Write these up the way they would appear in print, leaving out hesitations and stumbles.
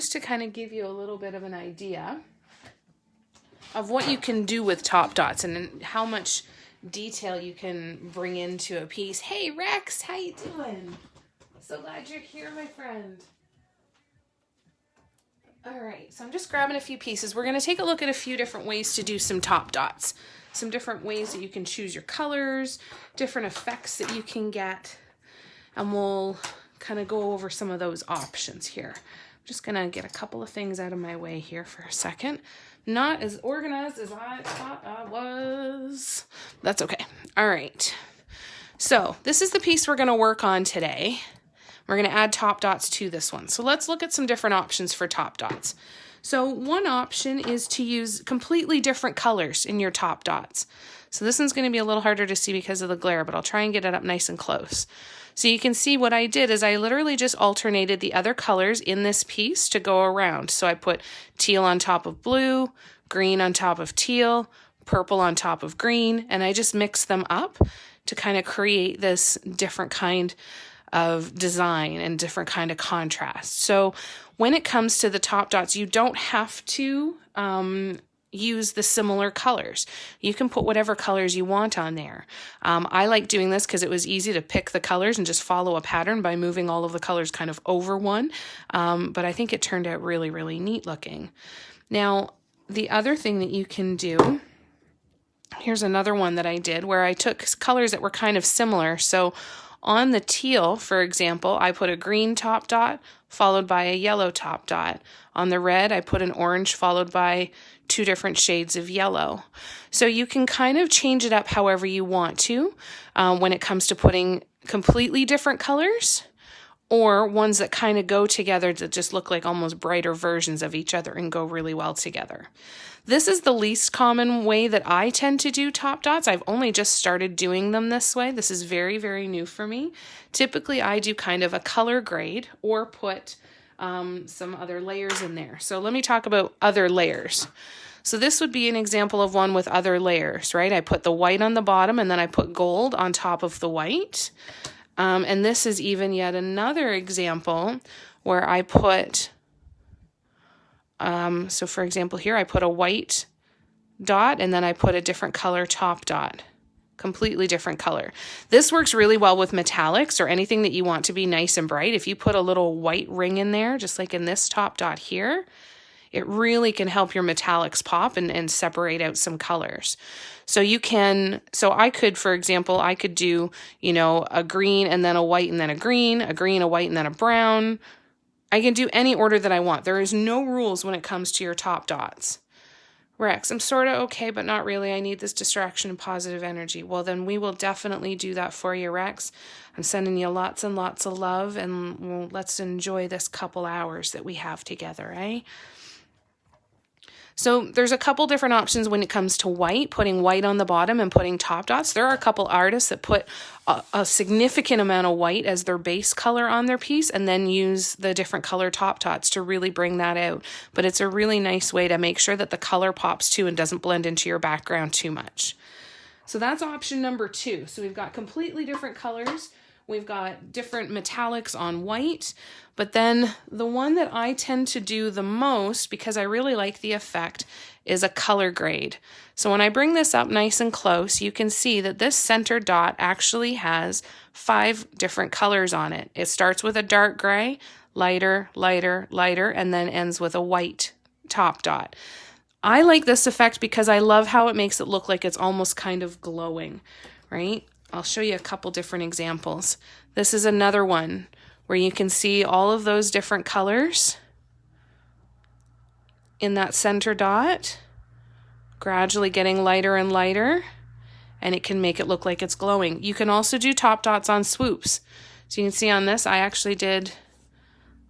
just to kind of give you a little bit of an idea of what you can do with top dots and how much detail you can bring into a piece. Hey Rex, how you doing? So glad you're here, my friend. All right, so I'm just grabbing a few pieces. We're going to take a look at a few different ways to do some top dots. Some different ways that you can choose your colors, different effects that you can get. And we'll kind of go over some of those options here. I'm just going to get a couple of things out of my way here for a second. Not as organized as I thought I was. That's okay. All right. So this is the piece we're going to work on today. We're going to add top dots to this one. So let's look at some different options for top dots. So one option is to use completely different colors in your top dots. So this one's going to be a little harder to see because of the glare, but I'll try and get it up nice and close. So you can see what I did is I literally just alternated the other colors in this piece to go around. So I put teal on top of blue, green on top of teal, purple on top of green, and I just mixed them up to kind of create this different kind of design and different kind of contrast. So when it comes to the top dots, you don't have to use the similar colors. You can put whatever colors you want on there. I like doing this because it was easy to pick the colors and just follow a pattern by moving all of the colors kind of over one. But I think it turned out really, really neat looking. Now, the other thing that you can do, here's another one that I did where I took colors that were kind of similar. So on the teal, for example, I put a green top dot followed by a yellow top dot. On the red, I put an orange followed by 2 different shades of yellow. So you can kind of change it up however you want to when it comes to putting completely different colors or ones that kind of go together that just look like almost brighter versions of each other and go really well together. This is the least common way that I tend to do top dots. I've only just started doing them this way. This is very, very new for me. Typically, I do kind of a color grade or put some other layers in there. So let me talk about other layers. So this would be an example of one with other layers, right? I put the white on the bottom and then I put gold on top of the white. And this is even yet another example where I put, so for example here, I put a white dot and then I put a different color top dot, completely different color. This works really well with metallics or anything that you want to be nice and bright. If you put a little white ring in there, just like in this top dot here, it really can help your metallics pop and separate out some colors. So you can, so I could, for example, I could do, you know, a green and then a white and then a green, a white and then a brown. I can do any order that I want. There is no rules when it comes to your top dots. Rex, I'm sort of okay, but not really. I need this distraction and positive energy. Well, then we will definitely do that for you, Rex. I'm sending you lots and lots of love, and let's enjoy this couple hours that we have together, eh? So there's a couple different options when it comes to white, putting white on the bottom and putting top dots. There are a couple artists that put a significant amount of white as their base color on their piece and then use the different color top dots to really bring that out. But it's a really nice way to make sure that the color pops too and doesn't blend into your background too much. So that's option number 2. So we've got completely different colors. We've got different metallics on white, but then the one that I tend to do the most because I really like the effect is a color grade. So when I bring this up nice and close, you can see that this center dot actually has 5 different colors on it. It starts with a dark gray, lighter, lighter, lighter, and then ends with a white top dot. I like this effect because I love how it makes it look like it's almost kind of glowing, right? I'll show you a couple different examples. This is another one where you can see all of those different colors in that center dot, gradually getting lighter and lighter, and it can make it look like it's glowing. You can also do top dots on swoops. So you can see on this, I actually did,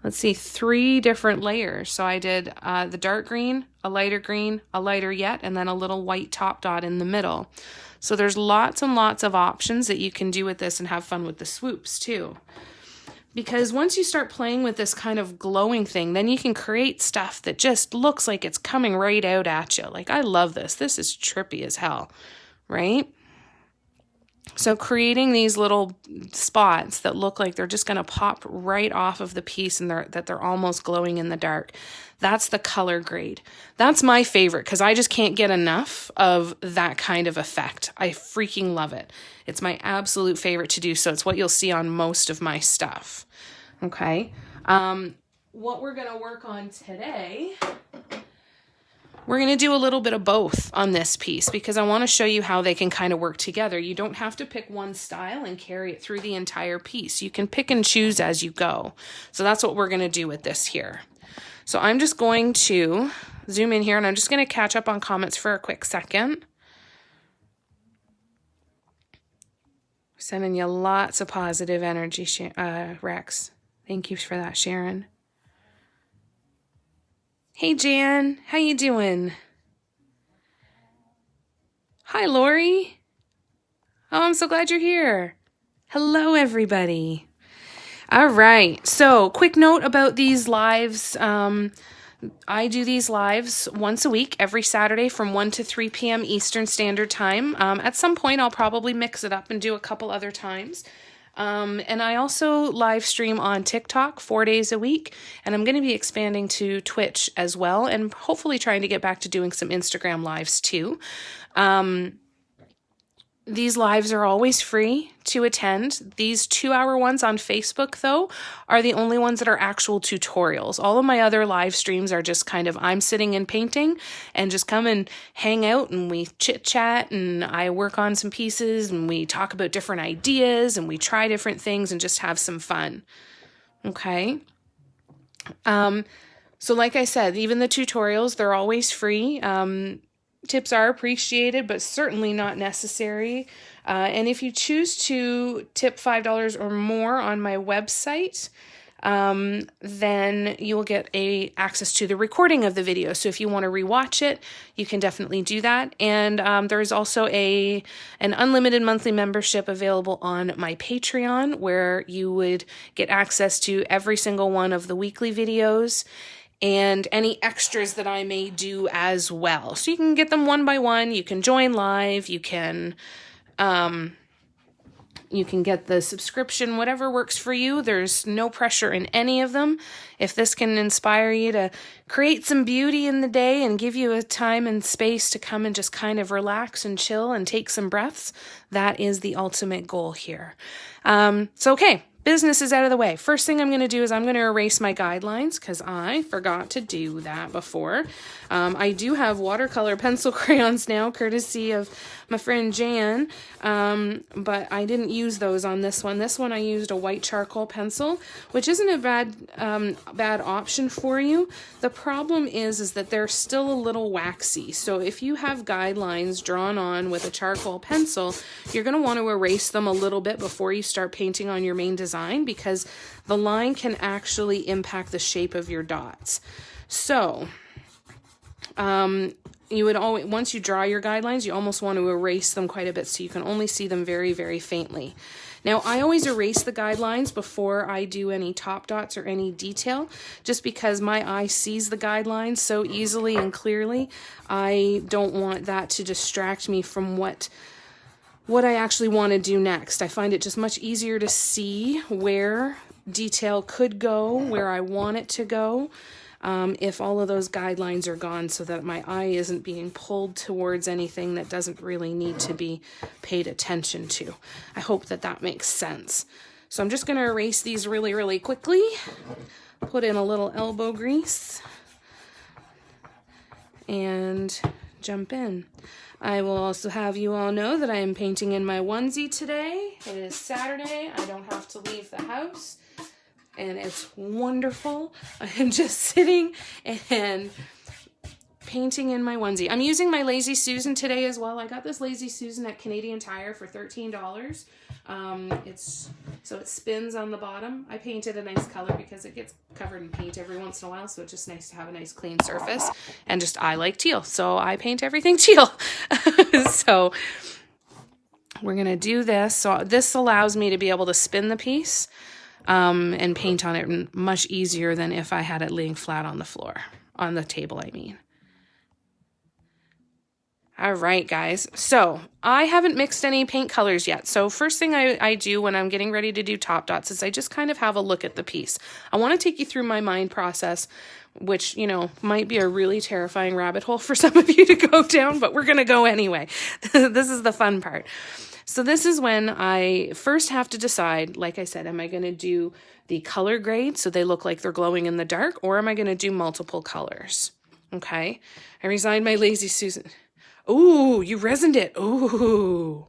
let's see, 3 different layers. So I did the dark green, a lighter yet, and then a little white top dot in the middle. So there's lots and lots of options that you can do with this and have fun with the swoops too. Because once you start playing with this kind of glowing thing, then you can create stuff that just looks like it's coming right out at you. Like, I love this. This is trippy as hell, right? So creating these little spots that look like they're just going to pop right off of the piece and they're almost glowing in the dark. That's the color grade. That's my favorite because I just can't get enough of that kind of effect. I freaking love it. It's my absolute favorite to do. So it's what you'll see on most of my stuff. Okay. What we're going to work on today, we're going to do a little bit of both on this piece because I want to show you how they can kind of work together. You don't have to pick one style and carry it through the entire piece. You can pick and choose as you go. So that's what we're going to do with this here. So I'm just going to zoom in here and I'm just going to catch up on comments for a quick second. Sending you lots of positive energy, Rex. Thank you for that, Sharon. Hey, Jan, how you doing? Hi, Lori. Oh, I'm so glad you're here. Hello, everybody. All right, so quick note about these lives. I do these lives once a week, every Saturday from 1 to 3 p.m. Eastern Standard Time. At some point, I'll probably mix it up and do a couple other times. And I also live stream on TikTok 4 days a week, and I'm going to be expanding to Twitch as well, and hopefully trying to get back to doing some Instagram lives too. These lives are always free to attend. These 2-hour ones on Facebook, though, are the only ones that are actual tutorials. All of my other live streams are just kind of I'm sitting and painting and just come and hang out and we chit chat and I work on some pieces and we talk about different ideas and we try different things and just have some fun. Okay. So like I said, even the tutorials, they're always free. Tips are appreciated, but certainly not necessary. And if you choose to tip $5 or more on my website, then you'll get access to the recording of the video. So if you want to rewatch it, you can definitely do that. And there's also an unlimited monthly membership available on my Patreon, where you would get access to every single one of the weekly videos and any extras that I may do as well. So you can get them one by one. You can join live. You can get the subscription, whatever works for you. There's no pressure in any of them. If this can inspire you to create some beauty in the day and give you a time and space to come and just kind of relax and chill and take some breaths, that is the ultimate goal here. Okay. Business is out of the way. First thing I'm going to do is I'm going to erase my guidelines because I forgot to do that before. I do have watercolor pencil crayons now, courtesy of my friend Jan, but I didn't use those on this one. This one I used a white charcoal pencil, which isn't a bad option for you. The problem is that they're still a little waxy. So if you have guidelines drawn on with a charcoal pencil, you're going to want to erase them a little bit before you start painting on your main design, because the line can actually impact the shape of your dots. So you would always, once you draw your guidelines, you almost want to erase them quite a bit so you can only see them very, very faintly. Now, I always erase the guidelines before I do any top dots or any detail, just because my eye sees the guidelines so easily and clearly. I don't want that to distract me from what I actually want to do next. I find it just much easier to see where detail could go, where I want it to go, if all of those guidelines are gone, so that my eye isn't being pulled towards anything that doesn't really need to be paid attention to. I hope that makes sense. So I'm just going to erase these really, really quickly. Put in a little elbow grease and jump in. I will also have you all know that I am painting in my onesie today. It is Saturday. I don't have to leave the house, and it's wonderful. I am just sitting and painting in my onesie. I'm using my Lazy Susan today as well. I got this Lazy Susan at Canadian Tire for $13. It spins on the bottom. I painted a nice color because it gets covered in paint every once in a while, so it's just nice to have a nice clean surface. And I like teal, so I paint everything teal. So we're gonna do this. So this allows me to be able to spin the piece and paint on it much easier than if I had it laying flat on the floor, on the table, I mean. All right, guys. So I haven't mixed any paint colors yet. So first thing I do when I'm getting ready to do top dots is I just kind of have a look at the piece. I want to take you through my mind process, which, you know, might be a really terrifying rabbit hole for some of you to go down, but we're going to go anyway. This is the fun part. So this is when I first have to decide, like I said, am I going to do the color grade so they look like they're glowing in the dark, or am I going to do multiple colors? Okay. I resigned my lazy Susan. Ooh, you resined it. Ooh.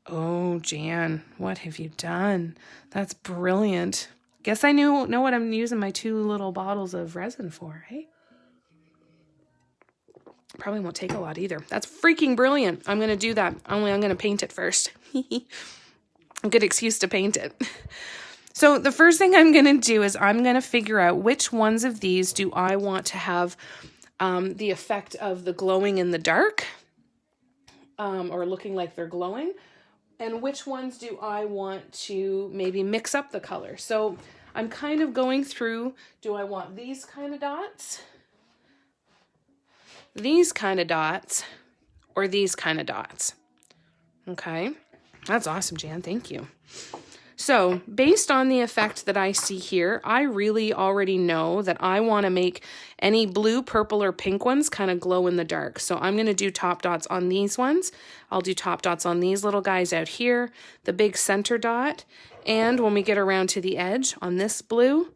Oh, Jan, what have you done? That's brilliant. Guess I know what I'm using my 2 little bottles of resin for, hey? Probably won't take a lot either. That's freaking brilliant. I'm going to do that. Only I'm going to paint it first. A good excuse to paint it. So the first thing I'm going to do is I'm going to figure out which ones of these do I want to have the effect of the glowing in the dark, or looking like they're glowing, and which ones do I want to maybe mix up the color. So I'm kind of going through, do I want these kind of dots, these kind of dots, or these kind of dots? Okay, that's awesome, Jan, thank you. So based on the effect that I see here, I really already know that I want to make any blue, purple, or pink ones kind of glow in the dark. So I'm going to do top dots on these ones. I'll do top dots on these little guys out here, the big center dot, and when we get around to the edge on this blue,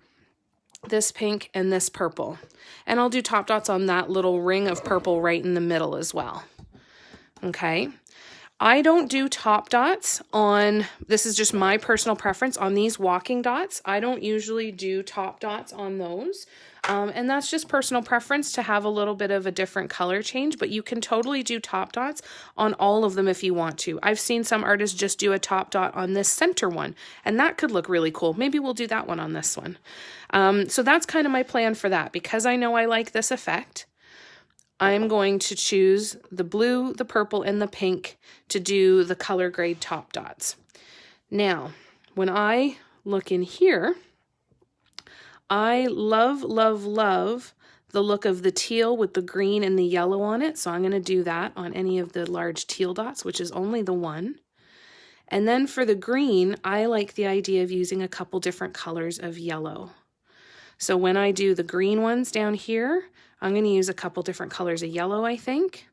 this pink, and this purple. And I'll do top dots on that little ring of purple right in the middle as well. Okay. I don't do top dots on, this is just my personal preference, on these walking dots. I don't usually do top dots on those. And that's just personal preference to have a little bit of a different color change, but you can totally do top dots on all of them if you want to. I've seen some artists just do a top dot on this center one, and that could look really cool. Maybe we'll do that one on this one. So that's kind of my plan for that. Because I know I like this effect, I'm going to choose the blue, the purple, and the pink to do the color grade top dots. Now, when I look in here, I love, love, love the look of the teal with the green and the yellow on it. So I'm going to do that on any of the large teal dots, which is only the one. And then for the green, I like the idea of using a couple different colors of yellow. So when I do the green ones down here, I'm going to use a couple different colors of yellow, I think.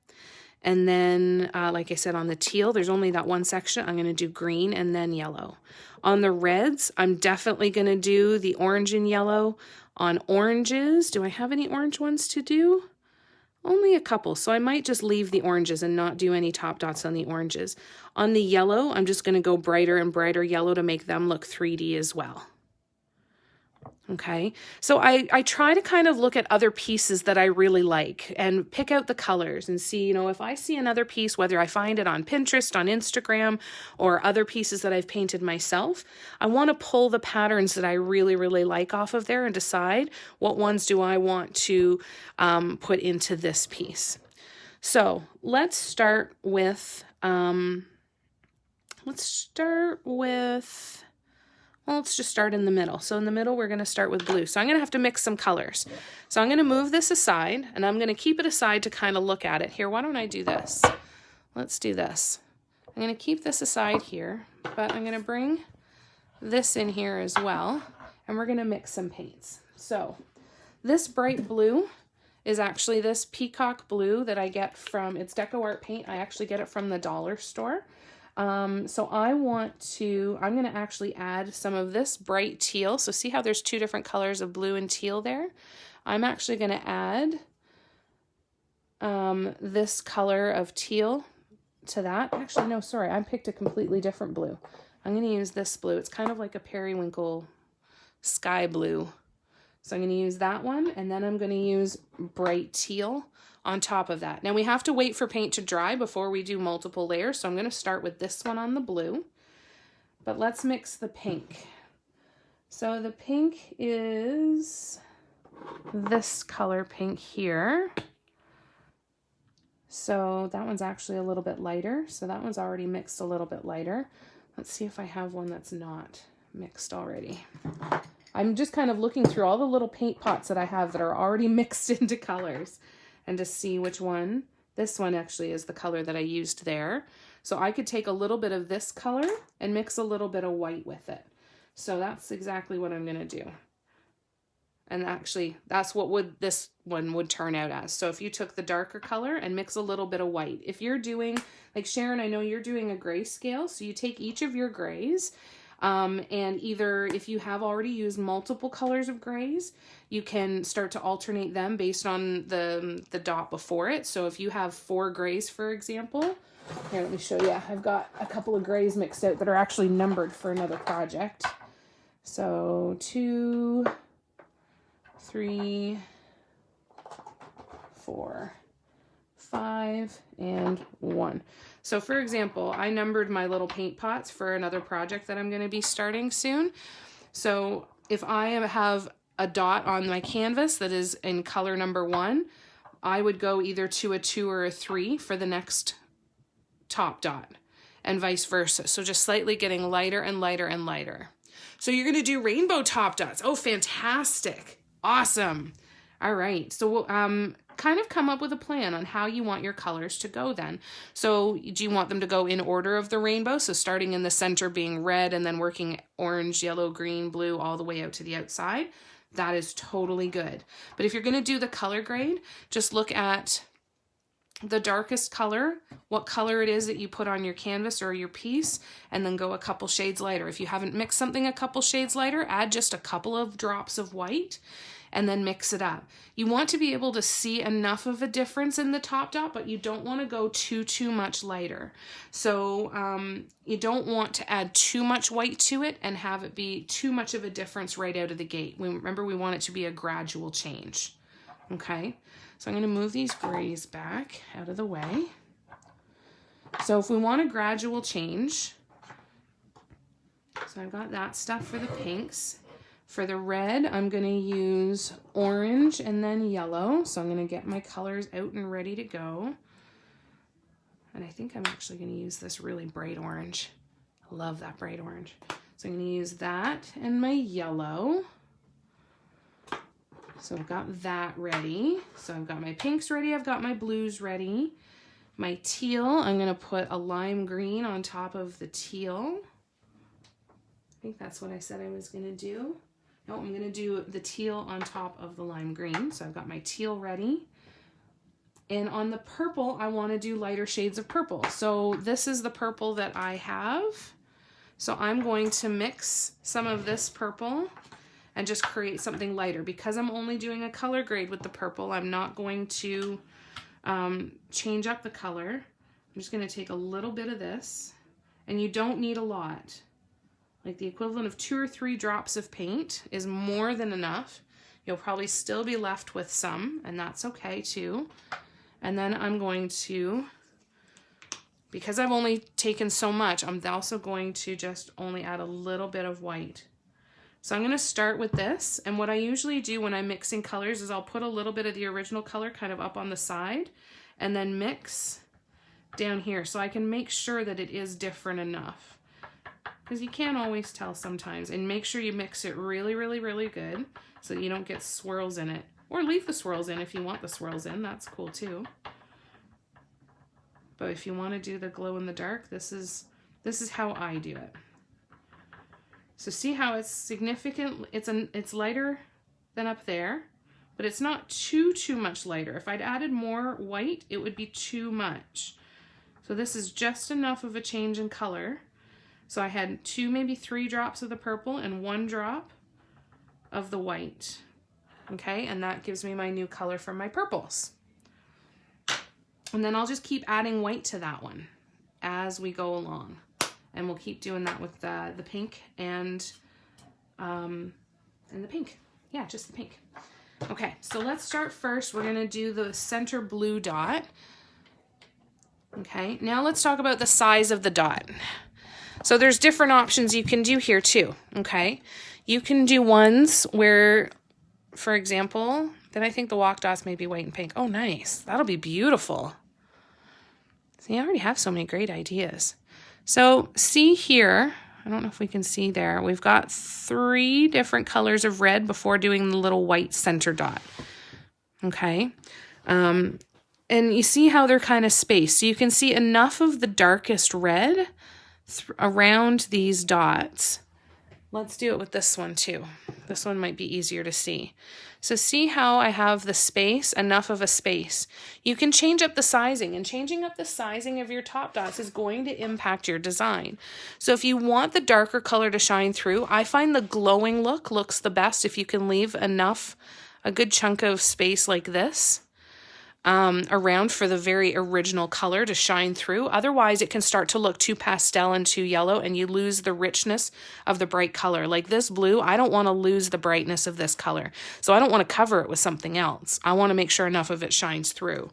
And then, like I said, on the teal, there's only that one section. I'm going to do green and then yellow. On the reds, I'm definitely going to do the orange and yellow. On oranges, do I have any orange ones to do? Only a couple, so I might just leave the oranges and not do any top dots on the oranges. On the yellow, I'm just going to go brighter and brighter yellow to make them look 3D as well. Okay, so I try to kind of look at other pieces that I really like and pick out the colors and see, you know, if I see another piece, whether I find it on Pinterest, on Instagram, or other pieces that I've painted myself, I want to pull the patterns that I really, really like off of there and decide what ones do I want to put into this piece. So let's start with, well, let's just start in the middle. So in the middle, we're going to start with blue. So I'm going to have to mix some colors. So I'm going to move this aside, and I'm going to keep it aside to kind of look at it. Here, why don't I do this? Let's do this. I'm going to keep this aside here, but I'm going to bring this in here as well, and we're going to mix some paints. So this bright blue is actually this peacock blue that I get from, it's Deco Art Paint. I actually get it from the dollar store. So I'm going to actually add some of this bright teal. So see how there's two different colors of blue and teal there? I'm actually going to add this color of teal to that. Actually, no, sorry, I picked a completely different blue. I'm going to use this blue. It's kind of like a periwinkle sky blue. So I'm going to use that one, and then I'm going to use bright teal on top of that. Now we have to wait for paint to dry before we do multiple layers, so I'm going to start with this one on the blue. But let's mix the pink. So the pink is this color pink here. So that one's actually a little bit lighter. So that one's already mixed a little bit lighter. Let's see if I have one that's not mixed already. I'm just kind of looking through all the little paint pots that I have that are already mixed into colors, and to see which one This one actually is the color that I used there. So I could take a little bit of this color and mix a little bit of white with it. So that's exactly what I'm going to do. And actually, that's what this one would turn out as. So if you took the darker color and mix a little bit of white. If you're doing, like Sharon, I know you're doing a grayscale. So you take each of your grays, and either if you have already used multiple colors of grays, you can start to alternate them based on the dot before it. So if you have 4 grays, for example, here, let me show you. I've got a couple of grays mixed out that are actually numbered for another project. So 2, 3, 4, 5, and 1. So for example, I numbered my little paint pots for another project that I'm going to be starting soon. So if I have a dot on my canvas that is in color number 1, I would go either to a 2 or a 3 for the next top dot, and vice versa. So just slightly getting lighter and lighter and lighter. So you're going to do rainbow top dots. Oh, fantastic. Awesome. All right. So we'll kind of come up with a plan on how you want your colors to go then. So do you want them to go in order of the rainbow? So starting in the center being red and then working orange, yellow, green, blue, all the way out to the outside. That is totally good. But if you're going to do the color grade, just look at the darkest color, what color it is that you put on your canvas or your piece, and then go a couple shades lighter. If you haven't mixed something a couple shades lighter, add just a couple of drops of white and then mix it up. You want to be able to see enough of a difference in the top dot, but you don't want to go too much lighter. So you don't want to add too much white to it and have it be too much of a difference right out of the gate. Remember, we want it to be a gradual change. Okay, so I'm going to move these grays back out of the way. So if we want a gradual change, so I've got that stuff for the pinks. For the red, I'm going to use orange and then yellow. So I'm going to get my colors out and ready to go. And I think I'm actually going to use this really bright orange. I love that bright orange. So I'm going to use that and my yellow. So I've got that ready. So I've got my pinks ready. I've got my blues ready. My teal, I'm going to put a lime green on top of the teal. I think that's what I said I was going to do. No, I'm going to do the teal on top of the lime green. So I've got my teal ready. And on the purple, I want to do lighter shades of purple. So this is the purple that I have. So I'm going to mix some of this purple and just create something lighter. Because I'm only doing a color grade with the purple, I'm not going to change up the color. I'm just going to take a little bit of this, and you don't need a lot. Like the equivalent of 2 or 3 drops of paint is more than enough. You'll probably still be left with some, and that's okay too. And then I'm going to, because I've only taken so much, I'm also going to just only add a little bit of white. So I'm going to start with this, and what I usually do when I'm mixing colors is I'll put a little bit of the original color kind of up on the side and then mix down here so I can make sure that it is different enough. Because you can't always tell sometimes, and make sure you mix it really, really, really good so that you don't get swirls in it. Or leave the swirls in if you want the swirls in, that's cool too. But if you want to do the glow in the dark, this is how I do it. So see how it's significant, it's lighter than up there, but it's not too much lighter. If I'd added more white, it would be too much. So this is just enough of a change in color. So I had 2, maybe 3 drops of the purple and 1 drop of the white. Okay, and that gives me my new color for my purples. And then I'll just keep adding white to that one as we go along. And we'll keep doing that with the pink and the pink. Yeah, just the pink. Okay, so let's start first. We're gonna do the center blue dot. Okay, now let's talk about the size of the dot. So there's different options you can do here too, okay? You can do ones where, for example, then I think the walk dots may be white and pink. Oh, nice. That'll be beautiful. See, I already have so many great ideas. So see here, I don't know if we can see there, we've got 3 different colors of red before doing the little white center dot. Okay. And you see how they're kind of spaced. So you can see enough of the darkest red around these dots. Let's do it with this one too. This one might be easier to see. So see how I have the space, enough of a space. You can change up the sizing, and changing up the sizing of your top dots is going to impact your design. So if you want the darker color to shine through, I find the glowing look looks the best if you can leave enough, a good chunk of space like this, around for the very original color to shine through. Otherwise, it can start to look too pastel and too yellow, and you lose the richness of the bright color. Like this blue, I don't want to lose the brightness of this color. So I don't want to cover it with something else. I want to make sure enough of it shines through.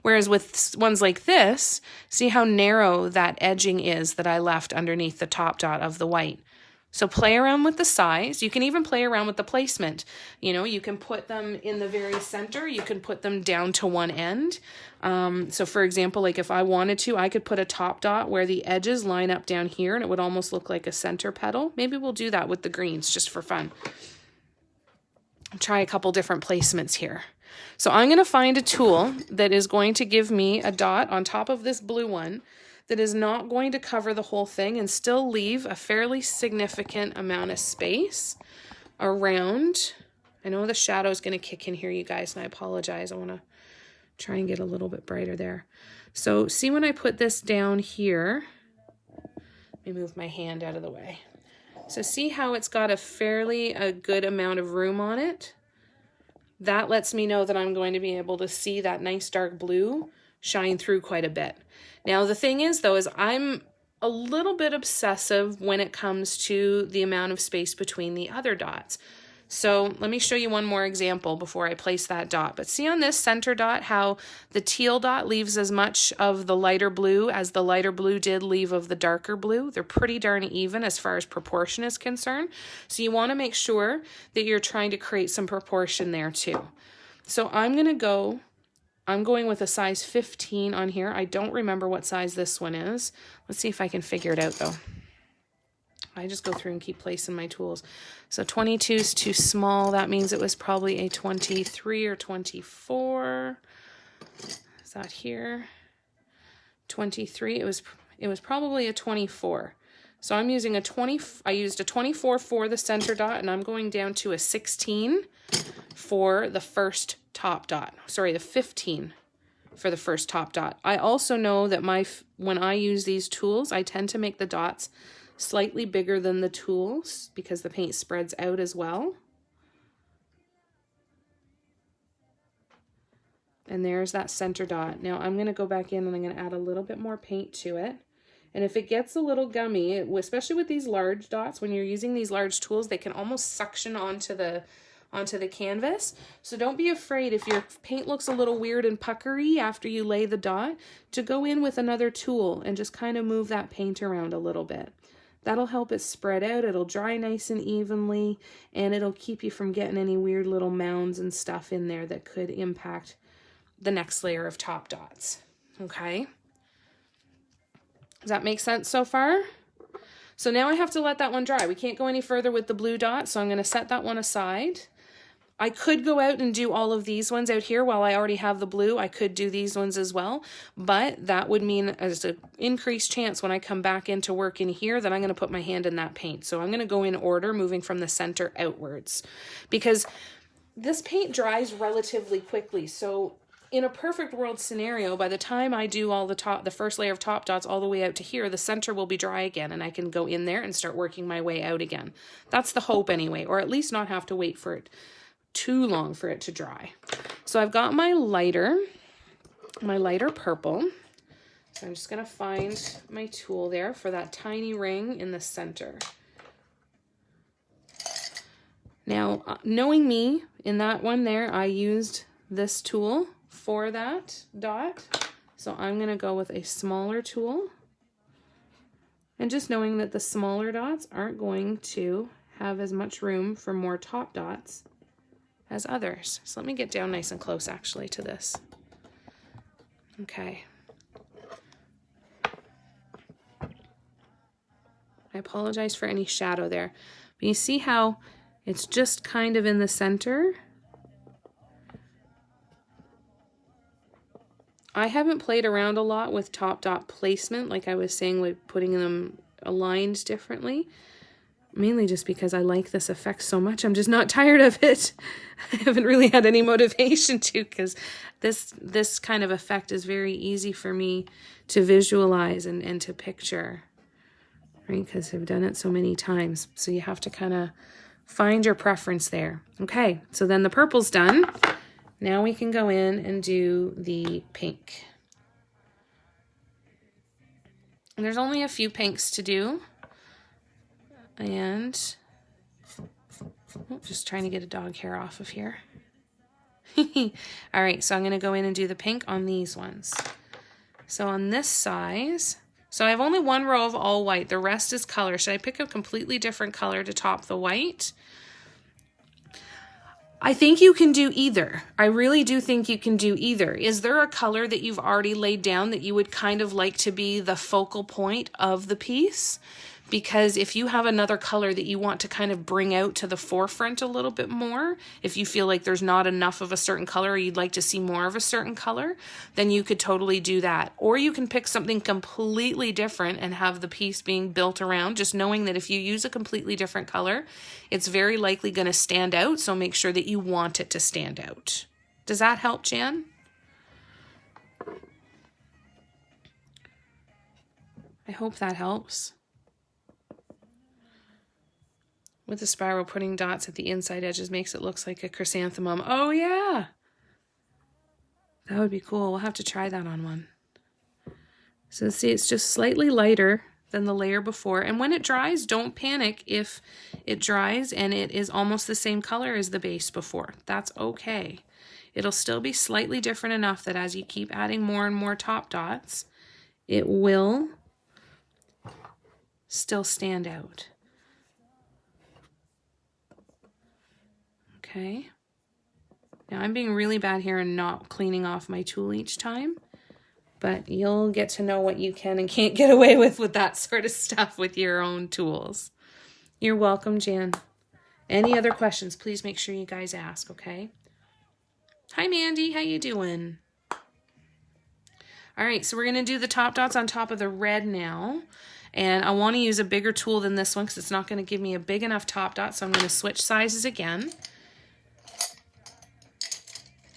Whereas with ones like this, see how narrow that edging is that I left underneath the top dot of the white. So play around with the size. You can even play around with the placement. You know, you can put them in the very center. You can put them down to one end. So for example, like if I wanted to, I could put a top dot where the edges line up down here and it would almost look like a center petal. Maybe we'll do that with the greens just for fun. Try a couple different placements here. So I'm going to find a tool that is going to give me a dot on top of this blue one that is not going to cover the whole thing and still leave a fairly significant amount of space around. I know the shadow is going to kick in here, you guys, and I apologize. I want to try and get a little bit brighter there. So see when I put this down here, let me move my hand out of the way. So see how it's got a good amount of room on it? That lets me know that I'm going to be able to see that nice dark blue shine through quite a bit. Now, the thing is, though, is I'm a little bit obsessive when it comes to the amount of space between the other dots. So let me show you one more example before I place that dot. But see on this center dot how the teal dot leaves as much of the lighter blue as the lighter blue did leave of the darker blue. They're pretty darn even as far as proportion is concerned. So you want to make sure that you're trying to create some proportion there too. So I'm going with a size 15 on here. I don't remember what size this one is. Let's see if I can figure it out though. I just go through and keep placing my tools. So 22 is too small. That means it was probably a 23 or 24. Is that here? 23. It was probably a 24. So I'm using I used a 24 for the center dot, and I'm going down to a 16 for the first top dot. Sorry, the 15 for the first top dot. I also know that when I use these tools, I tend to make the dots slightly bigger than the tools because the paint spreads out as well. And there's that center dot. Now I'm going to go back in and I'm going to add a little bit more paint to it. And if it gets a little gummy, especially with these large dots, when you're using these large tools, they can almost suction onto the canvas. So don't be afraid if your paint looks a little weird and puckery after you lay the dot to go in with another tool and just kind of move that paint around a little bit. That'll help it spread out. It'll dry nice and evenly, and it'll keep you from getting any weird little mounds and stuff in there that could impact the next layer of top dots. Okay? Does that make sense so far? So now I have to let that one dry. We can't go any further with the blue dot, so I'm going to set that one aside. I could go out and do all of these ones out here while I already have the blue. I could do these ones as well, but that would mean as an increased chance when I come back into work in here that I'm going to put my hand in that paint. So I'm going to go in order, moving from the center outwards, because this paint dries relatively quickly. So in a perfect world scenario, by the time I do all the first layer of top dots all the way out to here, the center will be dry again and I can go in there and start working my way out again. That's the hope anyway, or at least not have to wait for it too long for it to dry. So I've got my lighter purple. So I'm just going to find my tool there for that tiny ring in the center. Now, knowing me, in that one there, I used this tool for that dot. So I'm going to go with a smaller tool. And just knowing that the smaller dots aren't going to have as much room for more top dots as others. So let me get down nice and close actually to this. Okay. I apologize for any shadow there. But you see how it's just kind of in the center? I haven't played around a lot with top dot placement, like I was saying, like putting them aligned differently. Mainly just because I like this effect so much. I'm just not tired of it. I haven't really had any motivation to, because this kind of effect is very easy for me to visualize and to picture, right? Because I've done it so many times. So you have to kind of find your preference there. Okay, so then the purple's done. Now we can go in and do the pink. And there's only a few pinks to do. And just trying to get a dog hair off of here. All right, so I'm going to go in and do the pink on these ones. So on this size, so I have only one row of all white. The rest is color. Should I pick a completely different color to top the white? I think you can do either. I really do think you can do either. Is there a color that you've already laid down that you would kind of like to be the focal point of the piece? Because if you have another color that you want to kind of bring out to the forefront a little bit more, if you feel like there's not enough of a certain color or you'd like to see more of a certain color, then you could totally do that. Or you can pick something completely different and have the piece being built around, just knowing that if you use a completely different color, it's very likely going to stand out, so make sure that you want it to stand out. Does that help, Jan? I hope that helps. With the spiral, putting dots at the inside edges makes it look like a chrysanthemum. Oh, yeah. That would be cool. We'll have to try that on one. So see, it's just slightly lighter than the layer before. And when it dries, don't panic if it dries and it is almost the same color as the base before. That's okay. It'll still be slightly different enough that as you keep adding more and more top dots, it will still stand out. Okay, now I'm being really bad here and not cleaning off my tool each time, but you'll get to know what you can and can't get away with that sort of stuff with your own tools. You're welcome, Jan. Any other questions, please make sure you guys ask, okay? Hi, Mandy, how you doing? All right, so we're gonna do the top dots on top of the red now. And I wanna use a bigger tool than this one because it's not gonna give me a big enough top dot, so I'm gonna switch sizes again.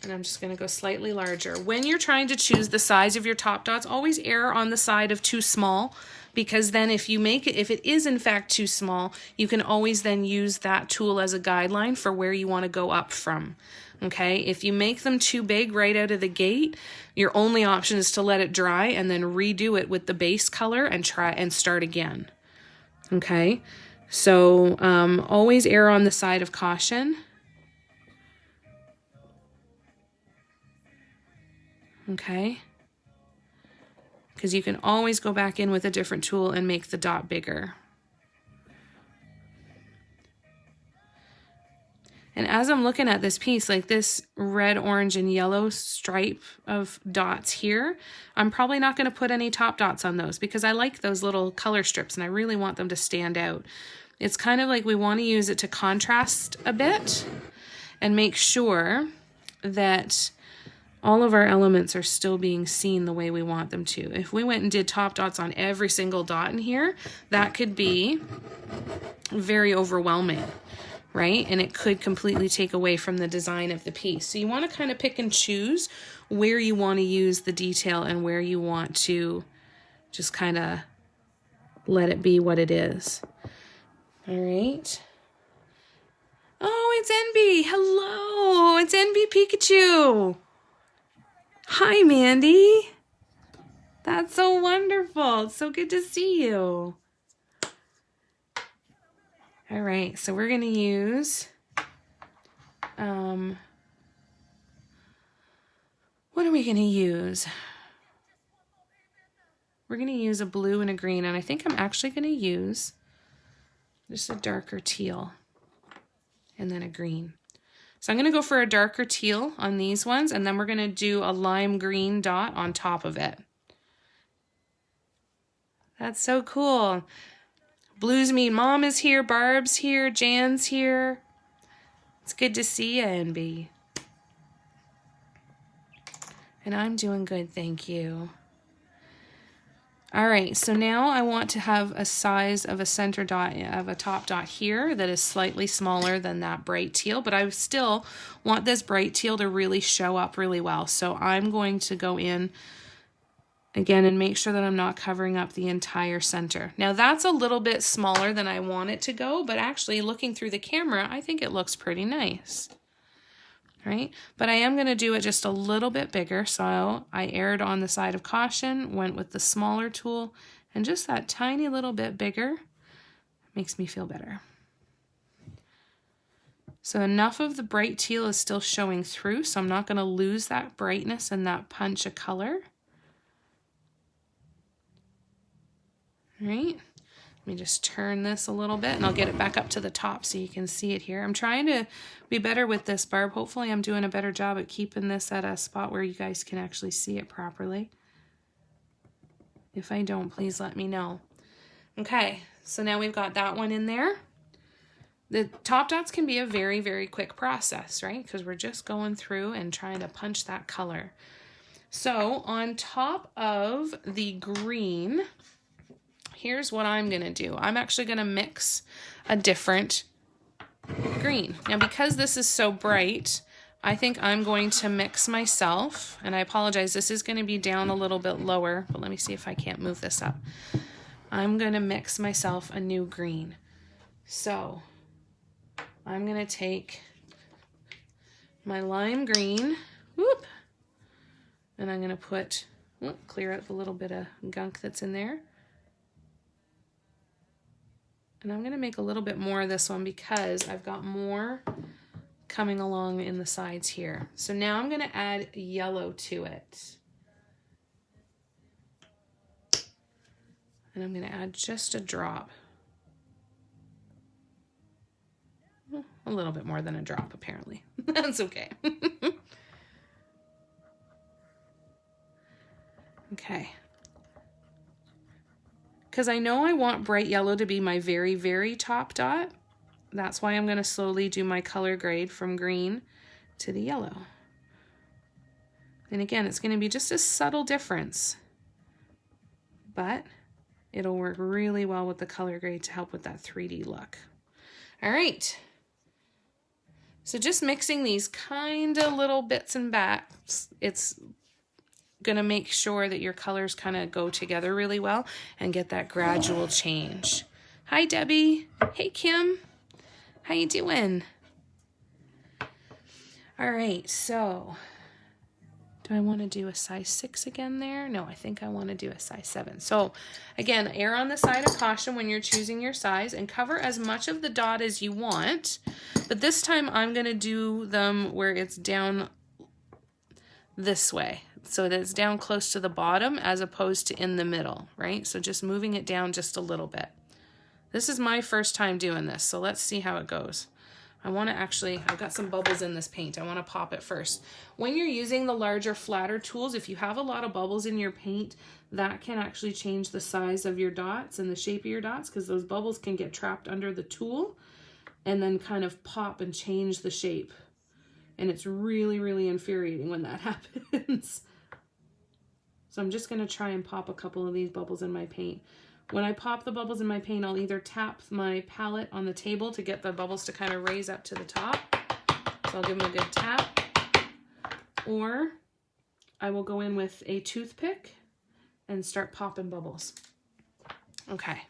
And I'm just going to go slightly larger. When you're trying to choose the size of your top dots, always err on the side of too small, because then if it is in fact too small, you can always then use that tool as a guideline for where you want to go up from. Okay, if you make them too big right out of the gate, your only option is to let it dry and then redo it with the base color and try and start again. Okay, so always err on the side of caution. Okay, because you can always go back in with a different tool and make the dot bigger. And as I'm looking at this piece, like this red, orange, and yellow stripe of dots here, I'm probably not going to put any top dots on those because I like those little color strips and I really want them to stand out. It's kind of like we want to use it to contrast a bit and make sure that all of our elements are still being seen the way we want them to. If we went and did top dots on every single dot in here, that could be very overwhelming, right? And it could completely take away from the design of the piece. So you want to kind of pick and choose where you want to use the detail and where you want to just kind of let it be what it is. All right. Oh, it's Envy. Hello, it's Envy Pikachu. Hi, Mandy. That's so wonderful. It's so good to see you. All right, so we're going to use, what are we going to use? We're going to use a blue and a green, and I think I'm actually going to use just a darker teal and then a green. So I'm going to go for a darker teal on these ones, and then we're going to do a lime green dot on top of it. That's so cool. Blues mean Mom is here, Barb's here, Jan's here. It's good to see you, Envy. And I'm doing good, thank you. All right, so now I want to have a size of a center dot of a top dot here that is slightly smaller than that bright teal, but I still want this bright teal to really show up really well. So I'm going to go in again and make sure that I'm not covering up the entire center. Now that's a little bit smaller than I want it to go, but actually looking through the camera, I think it looks pretty nice. Right? But I am going to do it just a little bit bigger, so I erred on the side of caution, went with the smaller tool, and just that tiny little bit bigger makes me feel better. So enough of the bright teal is still showing through, so I'm not going to lose that brightness and that punch of color. All right. Let me just turn this a little bit and I'll get it back up to the top so you can see it here. I'm trying to be better with this barb. Hopefully I'm doing a better job at keeping this at a spot where you guys can actually see it properly. If I don't, please let me know. Okay, so now we've got that one in there. The top dots can be a very, very quick process, right? Because we're just going through and trying to punch that color. So on top of the green, here's what I'm going to do. I'm actually going to mix a different green. Now, because this is so bright, I think I'm going to mix myself, and I apologize, this is going to be down a little bit lower, but let me see if I can't move this up. I'm going to mix myself a new green. So I'm going to take my lime green, whoop, and I'm going to put, clear up a little bit of gunk that's in there. And I'm going to make a little bit more of this one because I've got more coming along in the sides here. So now I'm going to add yellow to it. And I'm going to add just a drop. A little bit more than a drop, apparently. That's okay. Okay. Because I know I want bright yellow to be my very, very top dot. That's why I'm going to slowly do my color grade from green to the yellow. And again, it's going to be just a subtle difference, but it'll work really well with the color grade to help with that 3D look. All right. So just mixing these kind of little bits and bats, it's going to make sure that your colors kind of go together really well and get that gradual change. Hi, Debbie. Hey, Kim. How you doing? All right, so do I want to do a size 6 again there? No, I think I want to do a size 7. So again, err on the side of caution when you're choosing your size and cover as much of the dot as you want. But this time I'm going to do them where it's down this way, so that it's down close to the bottom as opposed to in the middle, right? So just moving it down just a little bit. This is my first time doing this, so let's see how it goes. I want to actually, I've got some bubbles in this paint. I want to pop it first. When you're using the larger, flatter tools, if you have a lot of bubbles in your paint, that can actually change the size of your dots and the shape of your dots, because those bubbles can get trapped under the tool and then kind of pop and change the shape. And it's really, really infuriating when that happens. So I'm just going to try and pop a couple of these bubbles in my paint. When I pop the bubbles in my paint, I'll either tap my palette on the table to get the bubbles to kind of raise up to the top. So I'll give them a good tap. Or I will go in with a toothpick and start popping bubbles. Okay.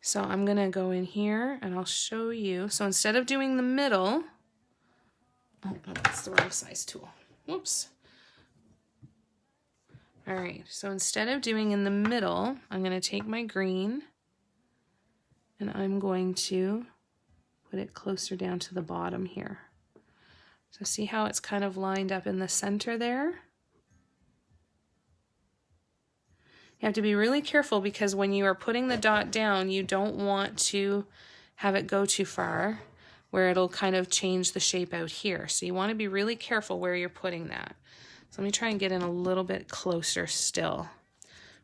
So I'm going to go in here and I'll show you. So instead of doing the middle, oh, that's the wrong size tool. Whoops. All right, so instead of doing in the middle, I'm going to take my green and I'm going to put it closer down to the bottom here. So see how it's kind of lined up in the center there? You have to be really careful because when you are putting the dot down, you don't want to have it go too far where it'll kind of change the shape out here. So you want to be really careful where you're putting that. So let me try and get in a little bit closer still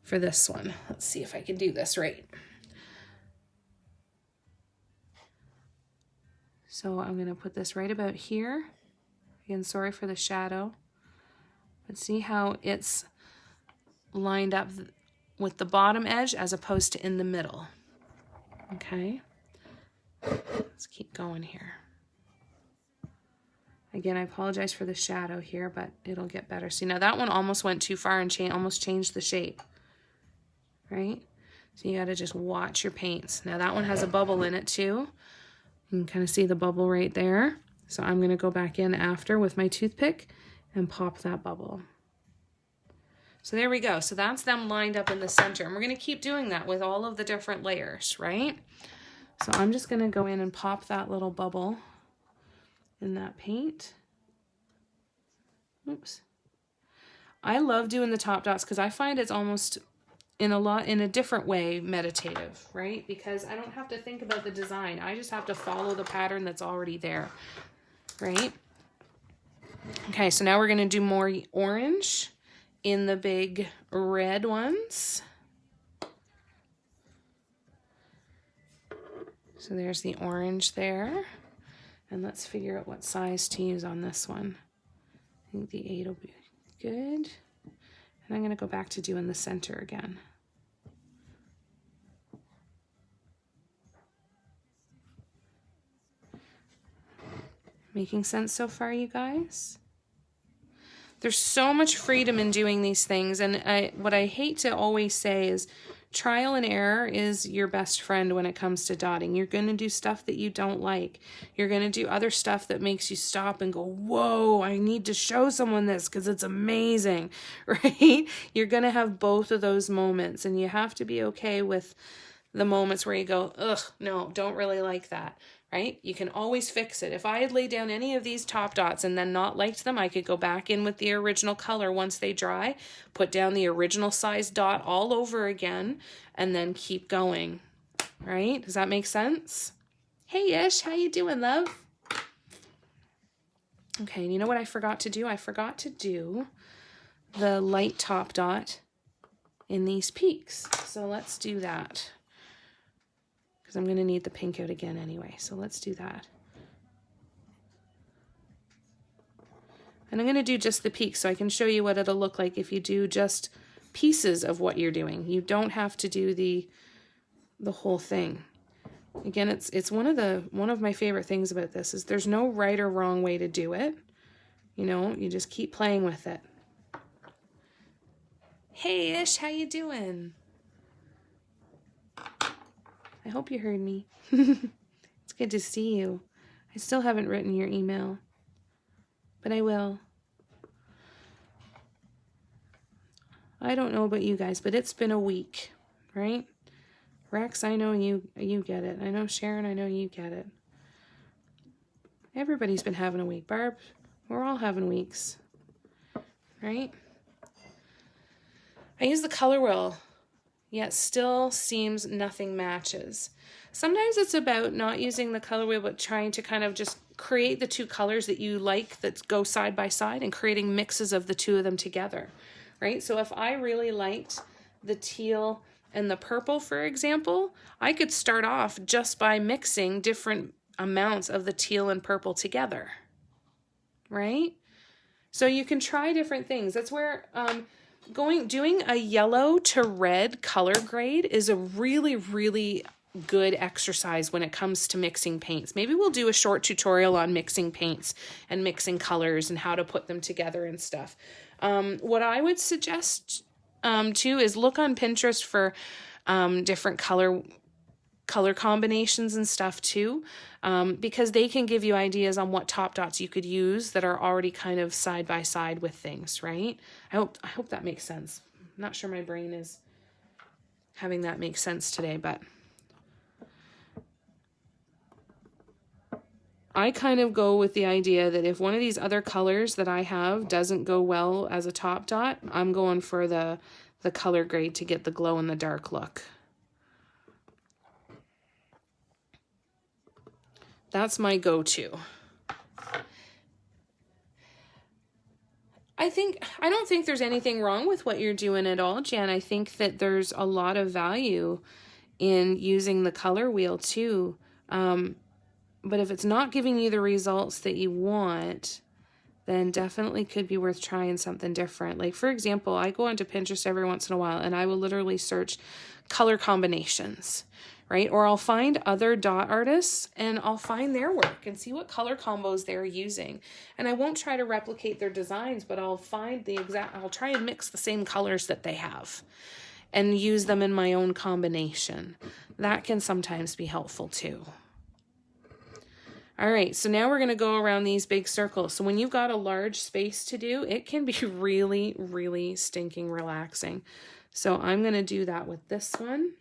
for this one. Let's see if I can do this right. So I'm going to put this right about here. Again, sorry for the shadow. But see how it's lined up with the bottom edge as opposed to in the middle. Okay, let's keep going here. Again, I apologize for the shadow here, but it'll get better. See, now that one almost went too far and almost changed the shape, right? So you got to just watch your paints. Now that one has a bubble in it too. You can kind of see the bubble right there. So I'm going to go back in after with my toothpick and pop that bubble. So there we go. So that's them lined up in the center. And we're going to keep doing that with all of the different layers, right? So I'm just going to go in and pop that little bubble in that paint. Oops. I love doing the top dots because I find it's almost in a different way meditative, right? Because I don't have to think about the design. I just have to follow the pattern that's already there, right? Okay, so now we're going to do more orange in the big red ones. So there's the orange there. And let's figure out what size to use on this one. I think the 8 will be good. And I'm going to go back to doing the center again. Making sense so far, you guys? There's so much freedom in doing these things, and what I hate to always say is trial and error is your best friend when it comes to dotting. You're going to do stuff that you don't like. You're going to do other stuff that makes you stop and go, whoa, I need to show someone this because it's amazing, right? You're going to have both of those moments, and you have to be okay with the moments where you go, ugh, no, don't really like that. Right? You can always fix it. If I had laid down any of these top dots and then not liked them, I could go back in with the original color once they dry, put down the original size dot all over again, and then keep going. Right? Does that make sense? Hey, Ish, how you doing, love? Okay, and you know what I forgot to do? I forgot to do the light top dot in these peaks. So let's do that, because I'm going to need the pink out again anyway. So let's do that. And I'm going to do just the peaks so I can show you what it'll look like if you do just pieces of what you're doing. You don't have to do the whole thing. Again, it's one of my favorite things about this is there's no right or wrong way to do it. You know, you just keep playing with it. Hey Ish, how you doing? I hope you heard me. It's good to see you. I still haven't written your email, but I will. I don't know about you guys, but it's been a week, right? Rex, I know you get it. I know Sharon, I know you get it. Everybody's been having a week. Barb, we're all having weeks, right? I use the color wheel, yet still seems nothing matches. Sometimes it's about not using the color wheel, but trying to kind of just create the two colors that you like that go side by side and creating mixes of the two of them together, right? So if I really liked the teal and the purple, for example, I could start off just by mixing different amounts of the teal and purple together, right? So you can try different things. That's where doing a yellow to red color grade is a really, really good exercise when it comes to mixing paints. Maybe we'll do a short tutorial on mixing paints and mixing colors and how to put them together and stuff. What I would suggest too is look on Pinterest for different color combinations and stuff too, because they can give you ideas on what top dots you could use that are already kind of side by side with things, right? I hope that makes sense. I'm not sure my brain is having that make sense today, but I kind of go with the idea that if one of these other colors that I have doesn't go well as a top dot, I'm going for the color grade to get the glow in the dark look. That's my go-to. I don't think there's anything wrong with what you're doing at all, Jan. I think that there's a lot of value in using the color wheel too. But if it's not giving you the results that you want, then definitely could be worth trying something different. Like for example, I go onto Pinterest every once in a while and I will literally search color combinations, right? Or I'll find other dot artists and I'll find their work and see what color combos they're using. And I won't try to replicate their designs, but I'll try and mix the same colors that they have and use them in my own combination. That can sometimes be helpful too. All right, so now we're going to go around these big circles. So when you've got a large space to do, it can be really, really stinking relaxing. So I'm going to do that with this one.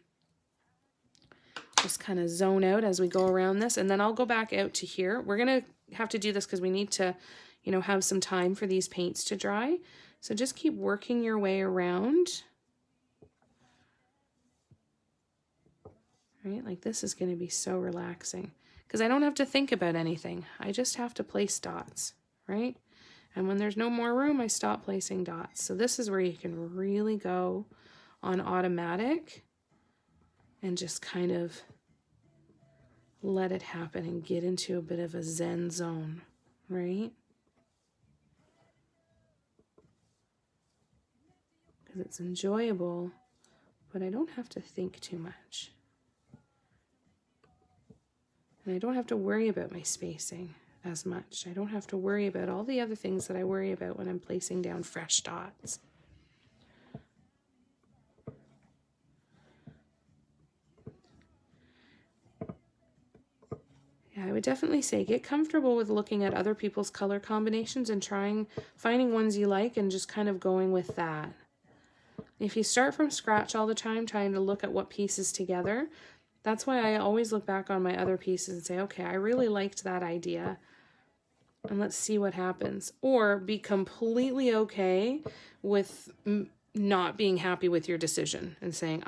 Just kind of zone out as we go around this, and then I'll go back out to here. We're going to have to do this because we need to, you know, have some time for these paints to dry. So just keep working your way around. Right, like this is going to be so relaxing. Because I don't have to think about anything. I just have to place dots, right? And when there's no more room, I stop placing dots. So this is where you can really go on automatic and just kind of let it happen and get into a bit of a Zen zone, right? Because it's enjoyable, but I don't have to think too much. And I don't have to worry about my spacing as much. I don't have to worry about all the other things that I worry about when I'm placing down fresh dots. Yeah, I would definitely say get comfortable with looking at other people's color combinations and finding ones you like and just kind of going with that. If you start from scratch all the time trying to look at what pieces together, that's why I always look back on my other pieces and say, okay, I really liked that idea, and let's see what happens. Or be completely okay with not being happy with your decision and saying,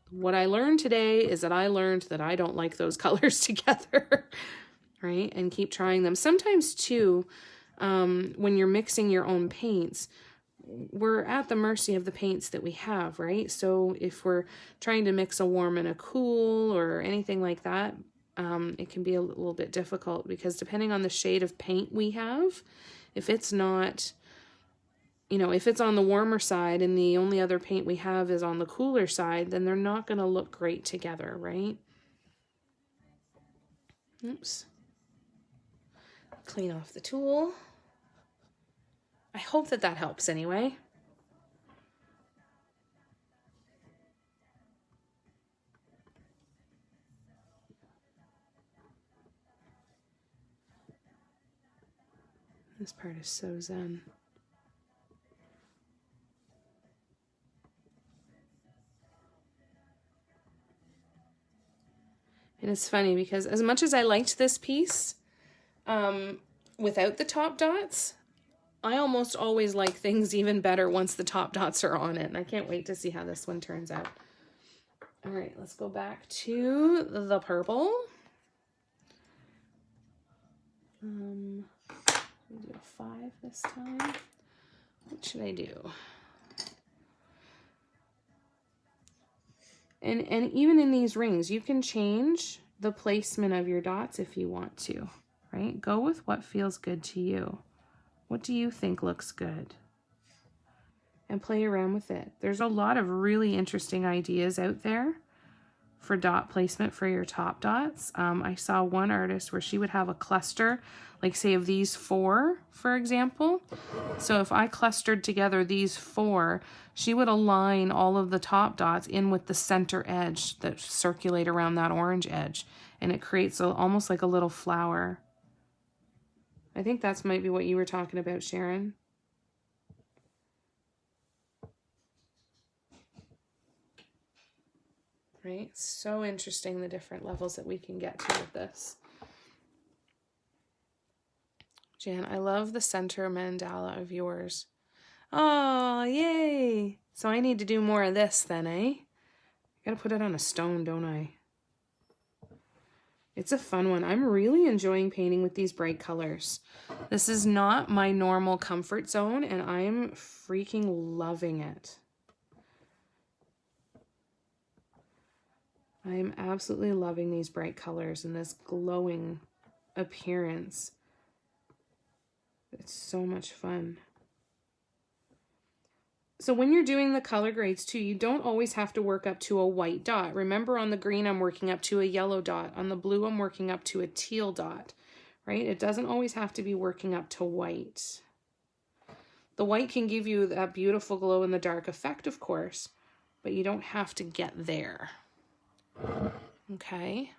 what I learned today is that I learned that I don't like those colors together, right? And keep trying them. Sometimes too, when you're mixing your own paints, we're at the mercy of the paints that we have, right? So if we're trying to mix a warm and a cool or anything like that, it can be a little bit difficult because depending on the shade of paint we have, if it's not, you know, if it's on the warmer side and the only other paint we have is on the cooler side, then they're not going to look great together, right? Oops. Clean off the tool. I hope that that helps anyway. This part is so zen. And it's funny because as much as I liked this piece, without the top dots, I almost always like things even better once the top dots are on it. And I can't wait to see how this one turns out. All right, let's go back to the purple. We do a 5 this time. What should I do? And even in these rings, you can change the placement of your dots if you want to, right? Go with what feels good to you. What do you think looks good? And play around with it. There's a lot of really interesting ideas out there for dot placement for your top dots. I saw one artist where she would have a cluster, like say of these 4, for example. So if I clustered together these 4, she would align all of the top dots in with the center edge that circulate around that orange edge. And it creates almost like a little flower. I think that's might be what you were talking about, Sharon. Right? So interesting the different levels that we can get to with this. Jan, I love the center mandala of yours. Oh, yay! So I need to do more of this then, eh? I gotta put it on a stone, don't I? It's a fun one. I'm really enjoying painting with these bright colors. This is not my normal comfort zone, and I'm freaking loving it. I am absolutely loving these bright colors and this glowing appearance. It's so much fun. So when you're doing the color grades too, you don't always have to work up to a white dot. Remember, on the green, I'm working up to a yellow dot. On the blue, I'm working up to a teal dot, right? It doesn't always have to be working up to white. The white can give you that beautiful glow in the dark effect, of course, but you don't have to get there. Okay.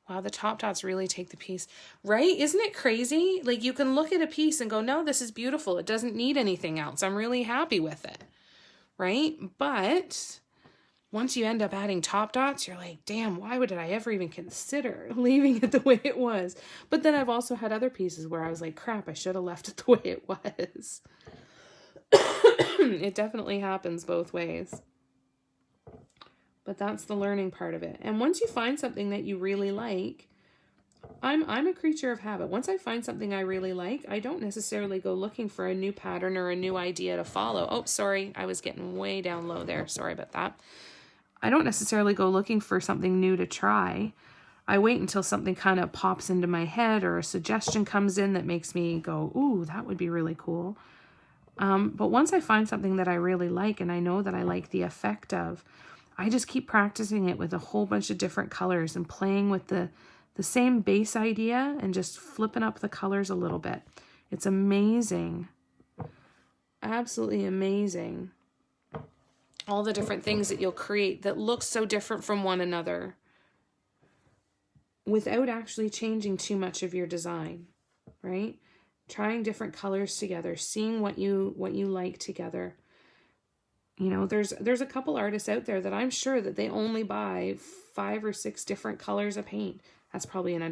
Wow, the top dots really take the piece, right? Isn't it crazy? Like, you can look at a piece and go, no, this is beautiful. It doesn't need anything else. I'm really happy with it, right? But once you end up adding top dots, you're like, damn, why did I ever even consider leaving it the way it was? But then I've also had other pieces where I was like, crap, I should have left it the way it was. It definitely happens both ways. But that's the learning part of it. And once you find something that you really like, I'm a creature of habit. Once I find something I really like, I don't necessarily go looking for a new pattern or a new idea to follow. Oh, sorry, I was getting way down low there. Sorry about that. I don't necessarily go looking for something new to try. I wait until something kind of pops into my head or a suggestion comes in that makes me go, ooh, that would be really cool. But once I find something that I really like and I know that I like the effect of, I just keep practicing it with a whole bunch of different colors and playing with the same base idea and just flipping up the colors a little bit. It's amazing. Absolutely amazing. All the different things that you'll create that look so different from one another without actually changing too much of your design, right? Trying different colors together, seeing what you like together. You know, there's a couple artists out there that I'm sure that they only buy 5 or 6 different colors of paint. That's probably an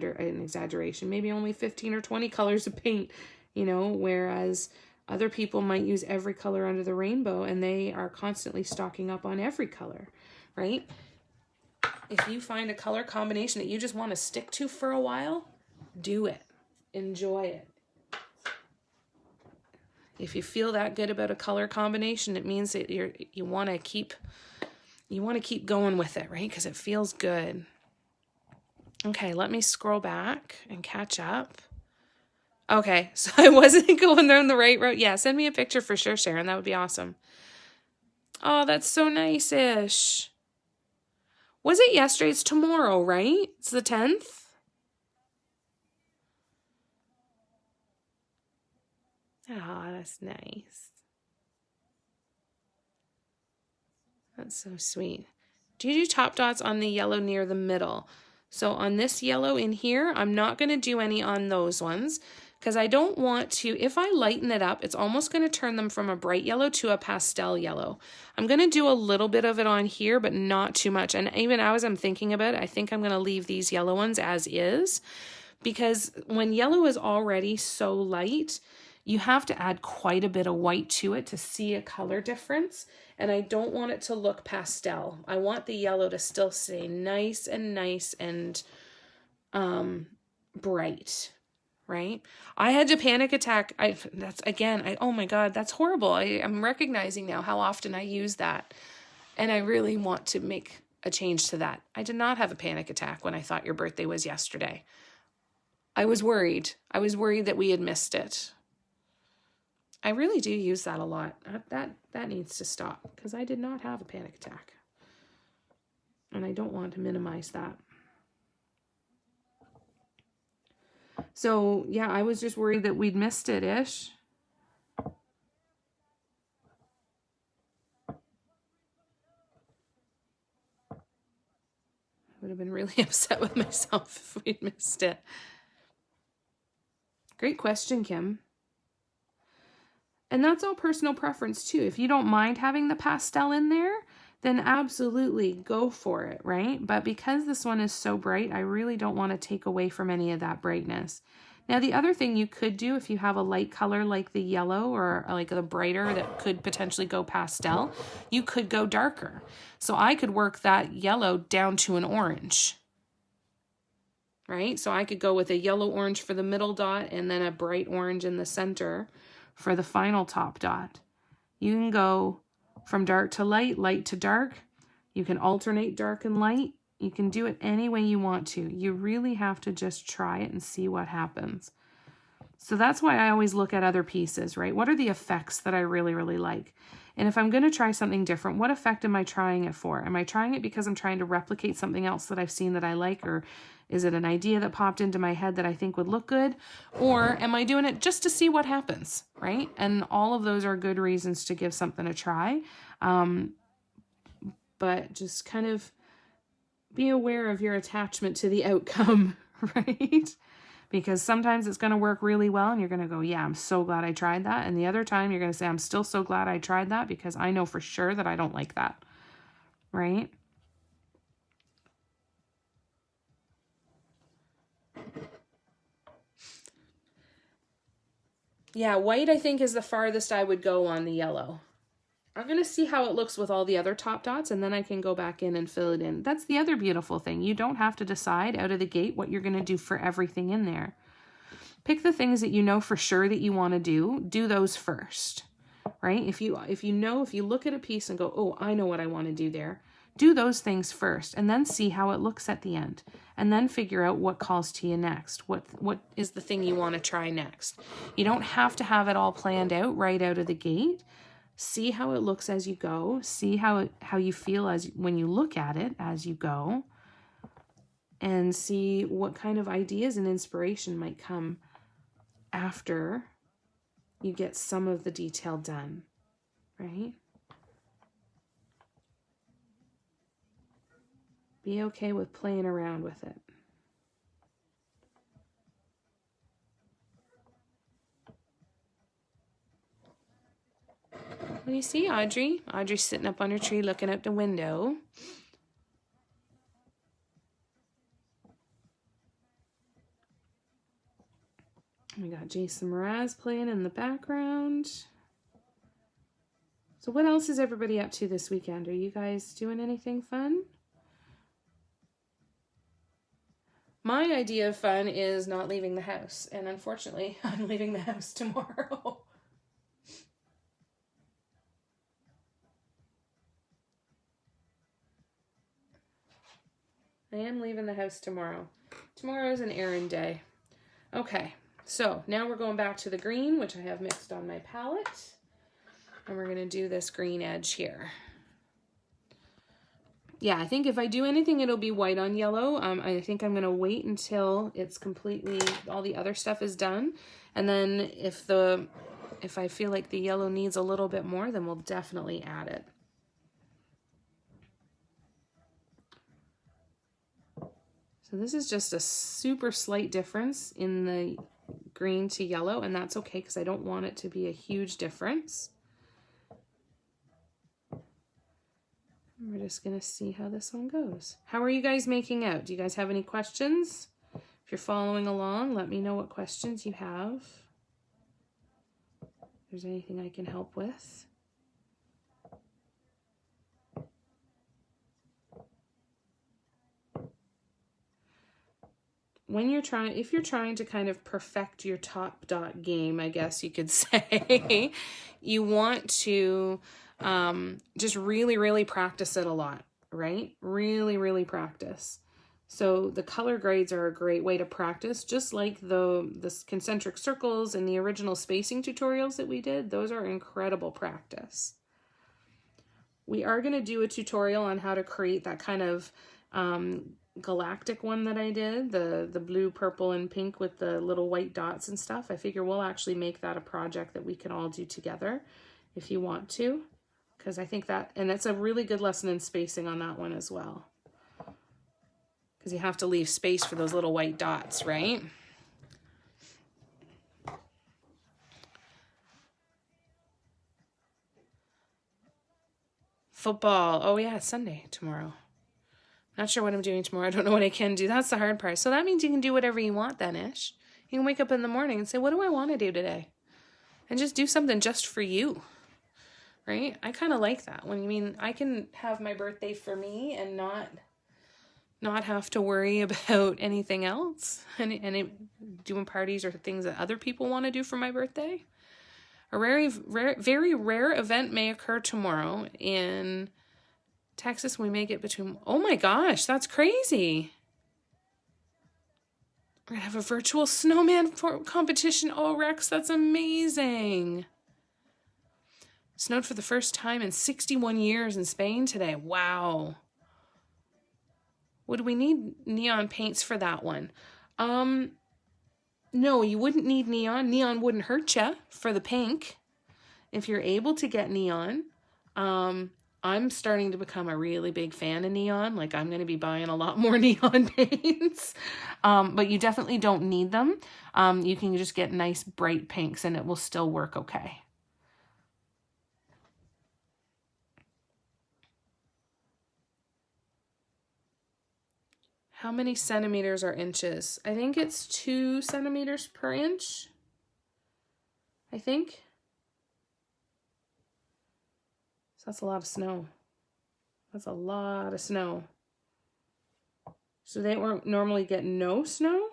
exaggeration. Maybe only 15 or 20 colors of paint, you know, whereas other people might use every color under the rainbow and they are constantly stocking up on every color, right? If you find a color combination that you just want to stick to for a while, do it. Enjoy it. If you feel that good about a color combination, it means that you want to keep going with it, right? Because it feels good. Okay, let me scroll back and catch up. Okay, so I wasn't going down the right road. Yeah, send me a picture for sure, Sharon. That would be awesome. Oh, that's so nice-ish. Was it yesterday? It's tomorrow, right? It's the 10th? Oh, that's nice. That's so sweet. Do you do top dots on the yellow near the middle? So on this yellow in here, I'm not going to do any on those ones because I don't want to, if I lighten it up, it's almost going to turn them from a bright yellow to a pastel yellow. I'm going to do a little bit of it on here, but not too much. And even as I'm thinking about it, I think I'm going to leave these yellow ones as is, because when yellow is already so light, you have to add quite a bit of white to it to see a color difference. And I don't want it to look pastel. I want the yellow to still stay nice and bright, right? I had a panic attack. Oh my God, that's horrible. I'm recognizing now how often I use that. And I really want to make a change to that. I did not have a panic attack when I thought your birthday was yesterday. I was worried. I was worried that we had missed it. I really do use that a lot. That needs to stop because I did not have a panic attack. And I don't want to minimize that. So, yeah, I was just worried that we'd missed it-ish. I would have been really upset with myself if we'd missed it. Great question, Kim. And that's all personal preference too. If you don't mind having the pastel in there, then absolutely go for it, right? But because this one is so bright, I really don't want to take away from any of that brightness. Now, the other thing you could do if you have a light color like the yellow or like the brighter that could potentially go pastel, you could go darker. So I could work that yellow down to an orange, right? So I could go with a yellow orange for the middle dot and then a bright orange in the center for the final top dot. You can go from dark to light, light to dark. You can alternate dark and light. You can do it any way you want to. You really have to just try it and see what happens. So that's why I always look at other pieces, right? What are the effects that I really, really like? And if I'm going to try something different, what effect am I trying it for? Am I trying it because I'm trying to replicate something else that I've seen that I like? Or is it an idea that popped into my head that I think would look good? Or am I doing it just to see what happens, right? And all of those are good reasons to give something a try. But just kind of be aware of your attachment to the outcome, right? Because sometimes it's going to work really well and you're going to go, yeah, I'm so glad I tried that. And the other time you're going to say, I'm still so glad I tried that because I know for sure that I don't like that, right? Yeah, white I think is the farthest I would go on the yellow. I'm going to see how it looks with all the other top dots and then I can go back in and fill it in. That's the other beautiful thing. You don't have to decide out of the gate what you're going to do for everything in there. Pick the things that you know for sure that you want to do those first, right? If you look at a piece and go, oh, I know what I want to do there, do those things first and then see how it looks at the end and then figure out what calls to you next. What is the thing you want to try next? You don't have to have it all planned out right out of the gate. See how it looks as you go. See how you feel when you look at it as you go. And see what kind of ideas and inspiration might come after you get some of the detail done, right? Be okay with playing around with it. What do you see, Audrey? Audrey's sitting up on her tree looking out the window. We got Jason Mraz playing in the background. So what else is everybody up to this weekend? Are you guys doing anything fun? My idea of fun is not leaving the house. And unfortunately, I'm leaving the house tomorrow. I am leaving the house tomorrow. Tomorrow is an errand day. Okay, so now we're going back to the green, which I have mixed on my palette. And we're going to do this green edge here. Yeah, I think if I do anything, it'll be white on yellow. I think I'm going to wait until it's completely, all the other stuff is done. And then if I feel like the yellow needs a little bit more, then we'll definitely add it. So this is just a super slight difference in the green to yellow, and that's okay because I don't want it to be a huge difference. We're just going to see how this one goes. How are you guys making out? Do you guys have any questions? If you're following along, let me know what questions you have. If there's anything I can help with. If you're trying to kind of perfect your top dot game, I guess you could say, you want to just really, really practice it a lot, right? Really, really practice. So the color grades are a great way to practice, just like the concentric circles and the original spacing tutorials that we did. Those are incredible practice. We are going to do a tutorial on how to create that kind of galactic one that I did, the blue, purple, and pink with the little white dots and stuff. I figure we'll actually make that a project that we can all do together if you want to, because I think that, and that's a really good lesson in spacing on that one as well, because you have to leave space for those little white dots, right? Football. Oh yeah, it's Sunday tomorrow. Not sure what I'm doing tomorrow. I don't know what I can do. That's the hard part. So that means you can do whatever you want then, Ish. You can wake up in the morning and say, what do I want to do today? And just do something just for you, right? I kind of like that. I can have my birthday for me and not have to worry about anything else and doing parties or things that other people want to do for my birthday. A very rare event may occur tomorrow in Texas. We may get between, oh my gosh, that's crazy. We're gonna have a virtual snowman competition. Oh, Rex, that's amazing. Snowed for the first time in 61 years in Spain today. Wow. Would we need neon paints for that one? No, you wouldn't need neon. Neon wouldn't hurt you for the pink. If you're able to get neon, I'm starting to become a really big fan of neon. Like, I'm going to be buying a lot more neon paints. But you definitely don't need them. You can just get nice bright pinks and it will still work okay. How many centimeters are inches? I think it's 2 centimeters per inch. I think. So that's a lot of snow. That's a lot of snow. So they won't normally get no snow?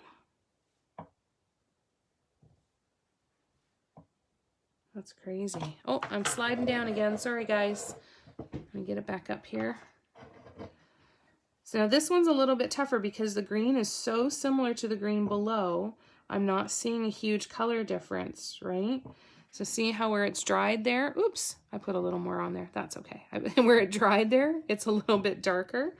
That's crazy. Oh, I'm sliding down again. Sorry, guys. Let me get it back up here. So now this one's a little bit tougher because the green is so similar to the green below. I'm not seeing a huge color difference, right? So see how where it's dried there? Oops, I put a little more on there. That's okay. Where it dried there, it's a little bit darker.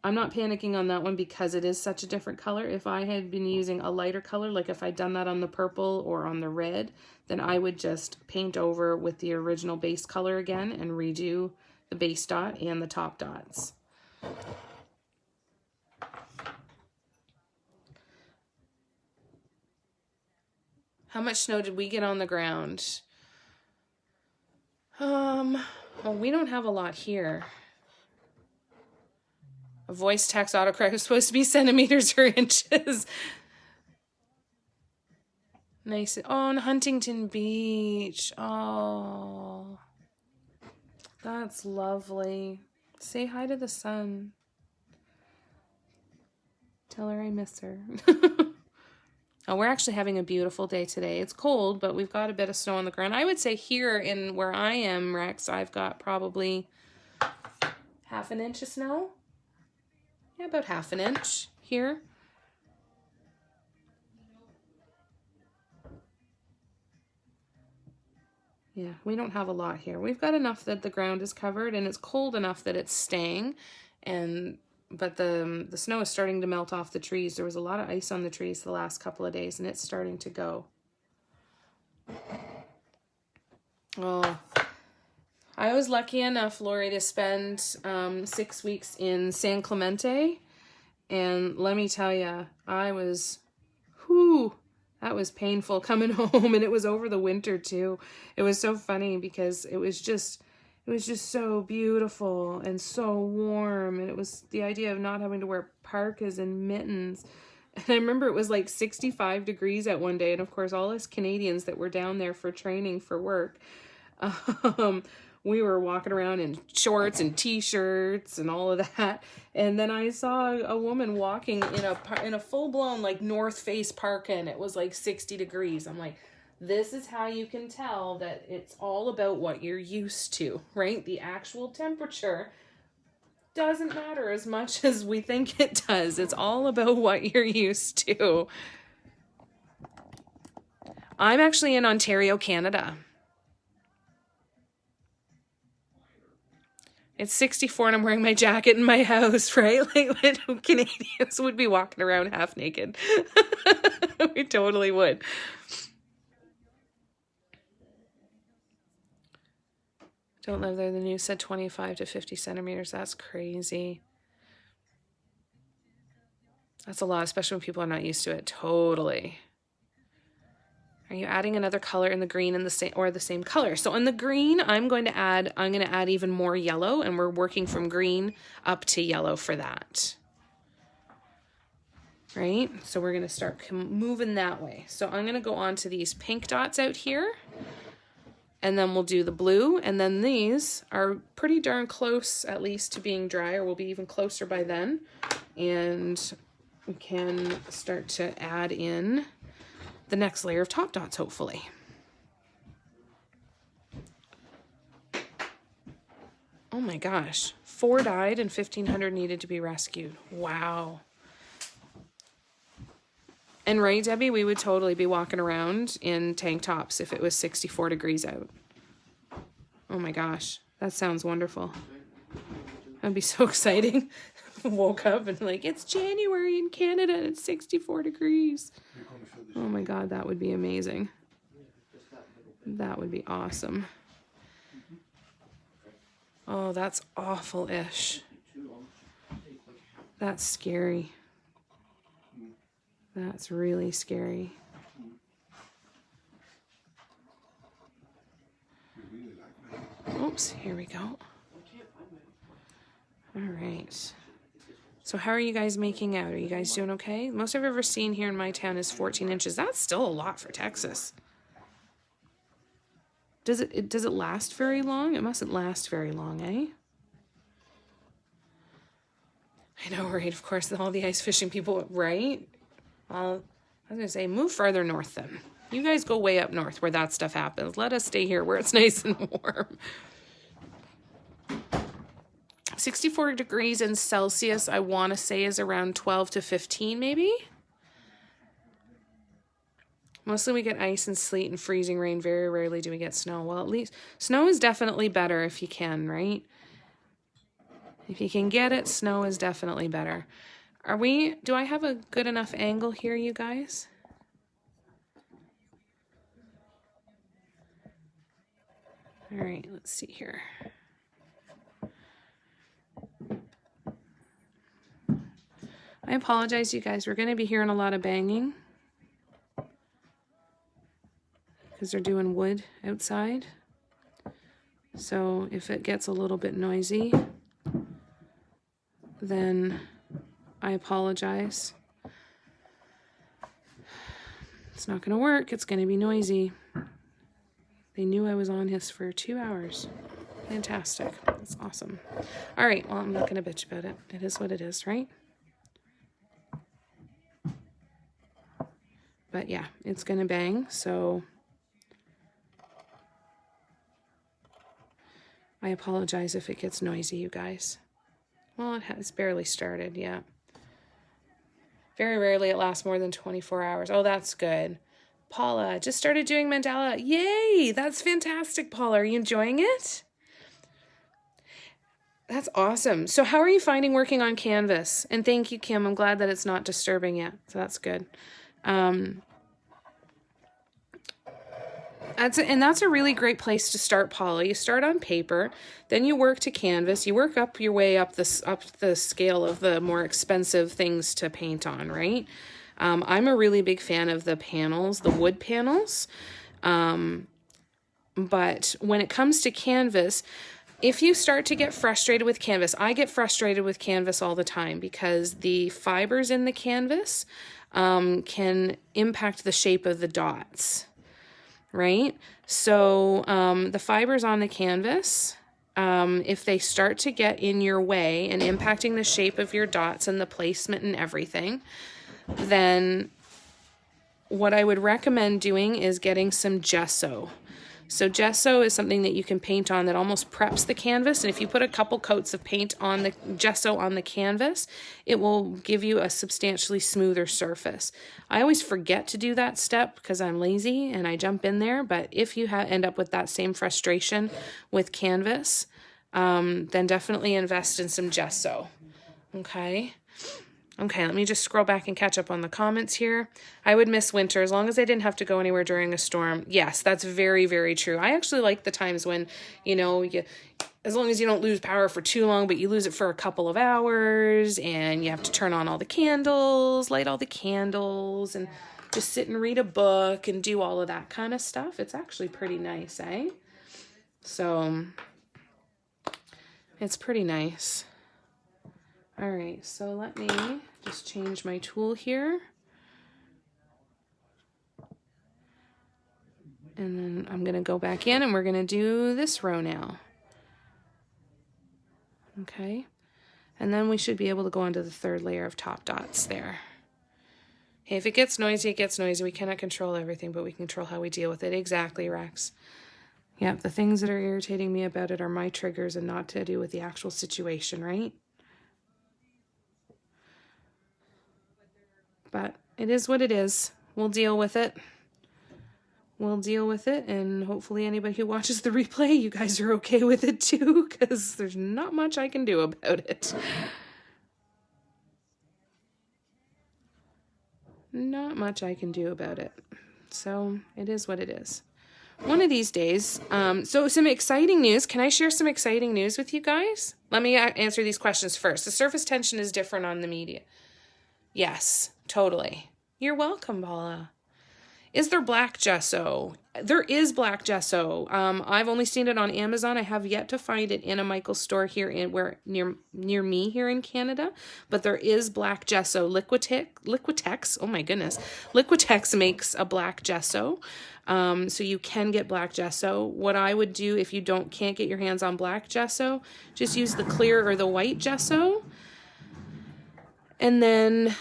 I'm not panicking on that one because it is such a different color. If I had been using a lighter color, like if I'd done that on the purple or on the red, then I would just paint over with the original base color again and redo the base dot and the top dots. How much snow did we get on the ground? Well, we don't have a lot here. A voice text autocorrect is supposed to be centimeters or inches. Nice. Oh, on Huntington Beach. Oh, that's lovely. Say hi to the sun. Tell her I miss her. Oh, we're actually having a beautiful day today. It's cold, but we've got a bit of snow on the ground. I would say here in where I am, Rex, I've got probably half an inch of snow. Yeah, about half an inch here. Yeah, we don't have a lot here. We've got enough that the ground is covered and it's cold enough that it's staying, but the snow is starting to melt off the trees. There was a lot of ice on the trees the last couple of days and it's starting to go. Oh, I was lucky enough, Lori, to spend 6 weeks in San Clemente, and let me tell you, that was painful coming home, and it was over the winter too. It was so funny because it was just so beautiful and so warm, and it was the idea of not having to wear parkas and mittens. And I remember it was like 65 degrees at one day, and of course all us Canadians that were down there for training for work, we were walking around in shorts and t-shirts and all of that. And then I saw a woman walking in a full-blown like North Face parka, and it was like 60 degrees. I'm like, this is how you can tell that it's all about what you're used to, right? The actual temperature doesn't matter as much as we think it does. It's all about what you're used to. I'm actually in Ontario, Canada. It's 64 and I'm wearing my jacket in my house, right? Like when Canadians would be walking around half naked. We totally would. Don't live there. The news said 25 to 50 centimeters. That's crazy. That's a lot, especially when people are not used to it. Totally. Are you adding another color in the green and the same color? So on the green, I'm going to add even more yellow, and we're working from green up to yellow for that. Right? So we're going to start moving that way. So I'm going to go on to these pink dots out here, and then we'll do the blue, and then these are pretty darn close at least to being dry, or we'll be even closer by then. And we can start to add in the next layer of top dots, hopefully. Oh my gosh, 4 died and 1,500 needed to be rescued. Wow. And right, Debbie, we would totally be walking around in tank tops if it was 64 degrees out. Oh my gosh, that sounds wonderful. That'd be so exciting. Woke up and like, it's January in Canada and it's 64 degrees. Oh my God, that would be amazing. That would be awesome. Oh, that's awful-ish. That's scary. That's really scary. Oops, here we go. All right. So how are you guys making out? Are you guys doing okay? Most I've ever seen here in my town is 14 inches. That's still a lot for Texas. Does it last very long? It mustn't last very long, eh? I know, right? Of course, all the ice fishing people, right? Well, I was gonna say, move further north then. You guys go way up north where that stuff happens. Let us stay here where it's nice and warm. 64 degrees in Celsius, I want to say, is around 12 to 15 maybe. Mostly we get ice and sleet and freezing rain. Very rarely do we get snow. Well, at least snow is definitely better if you can, right? If you can get it, snow is definitely better. Do I have a good enough angle here, you guys? All right, let's see here. I apologize, you guys. We're going to be hearing a lot of banging because they're doing wood outside. So if it gets a little bit noisy, then I apologize. It's not going to work. It's going to be noisy. They knew I was on this for 2 hours. Fantastic. That's awesome. All right. Well, I'm not going to bitch about it. It is what it is, right? But yeah, it's going to bang. So I apologize if it gets noisy, you guys. Well, it has barely started, yeah. Very rarely it lasts more than 24 hours. Oh, that's good. Paula just started doing mandala. Yay! That's fantastic, Paula. Are you enjoying it? That's awesome. So how are you finding working on canvas? And thank you, Kim. I'm glad that it's not disturbing yet. So that's good. That's a really great place to start, Paula. You start on paper, then you work to canvas. You work up your way up the scale of the more expensive things to paint on, right? I'm a really big fan of the panels, the wood panels. But when it comes to canvas, if you start to get frustrated with canvas, I get frustrated with canvas all the time because the fibers in the canvas can impact the shape of the dots. Right? So the fibers on the canvas, if they start to get in your way and impacting the shape of your dots and the placement and everything, then what I would recommend doing is getting some gesso. So gesso is something that you can paint on that almost preps the canvas. And if you put a couple coats of paint on the gesso on the canvas, it will give you a substantially smoother surface. I always forget to do that step because I'm lazy and I jump in there. But if you end up with that same frustration with canvas, then definitely invest in some gesso. Okay. Okay, let me just scroll back and catch up on the comments here. I would miss winter as long as I didn't have to go anywhere during a storm. Yes, that's very, very true. I actually like the times when, as long as you don't lose power for too long, but you lose it for a couple of hours and you have to turn on all the candles, light all the candles, and just sit and read a book and do all of that kind of stuff. It's actually pretty nice, eh? So, it's pretty nice. All right, so let me just change my tool here. And then I'm going to go back in and we're going to do this row now. Okay, and then we should be able to go on to the third layer of top dots there. Okay, if it gets noisy, it gets noisy. We cannot control everything, but we can control how we deal with it. Exactly, Rex. Yep, the things that are irritating me about it are my triggers and not to do with the actual situation, right? But it is what it is. We'll deal with it. We'll deal with it, and hopefully anybody who watches the replay, you guys are okay with it too, because there's not much I can do about it. Not much I can do about it. So it is what it is. One of these days, so some exciting news. Can I share some exciting news with you guys? Let me answer these questions first. The surface tension is different on the media. Yes, totally. You're welcome, Paula. Is there black gesso? There is black gesso. I've only seen it on Amazon. I have yet to find it in a Michaels store here near me here in Canada. But there is black gesso. Liquitex. Oh my goodness. Liquitex makes a black gesso. So you can get black gesso. What I would do if you can't get your hands on black gesso, just use the clear or the white gesso. And then,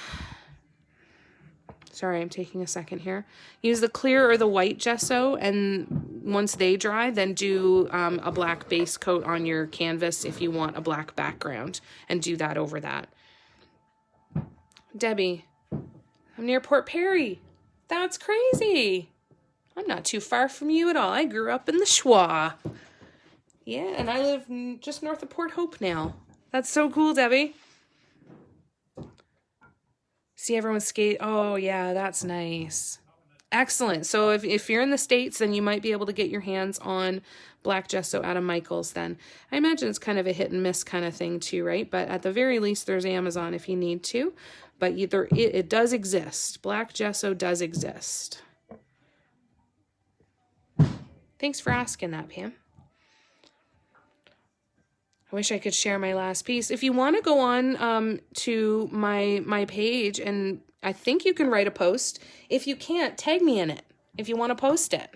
sorry, I'm taking a second here. Use the clear or the white gesso, and once they dry, then do a black base coat on your canvas if you want a black background, and do that over that. Debbie, I'm near Port Perry. That's crazy. I'm not too far from you at all. I grew up in the Schwa. Yeah, and I live just north of Port Hope now. That's so cool, Debbie. See everyone skate. Oh, yeah, that's nice. Excellent. So if you're in the States, then you might be able to get your hands on black gesso out of Michaels then. I imagine it's kind of a hit and miss kind of thing too, right? But at the very least, there's Amazon if you need to. But it does exist. Black gesso does exist. Thanks for asking that, Pam. I wish I could share my last piece. If you want to go on to my page, and I think you can write a post. If you can't, tag me in it if you want to post it.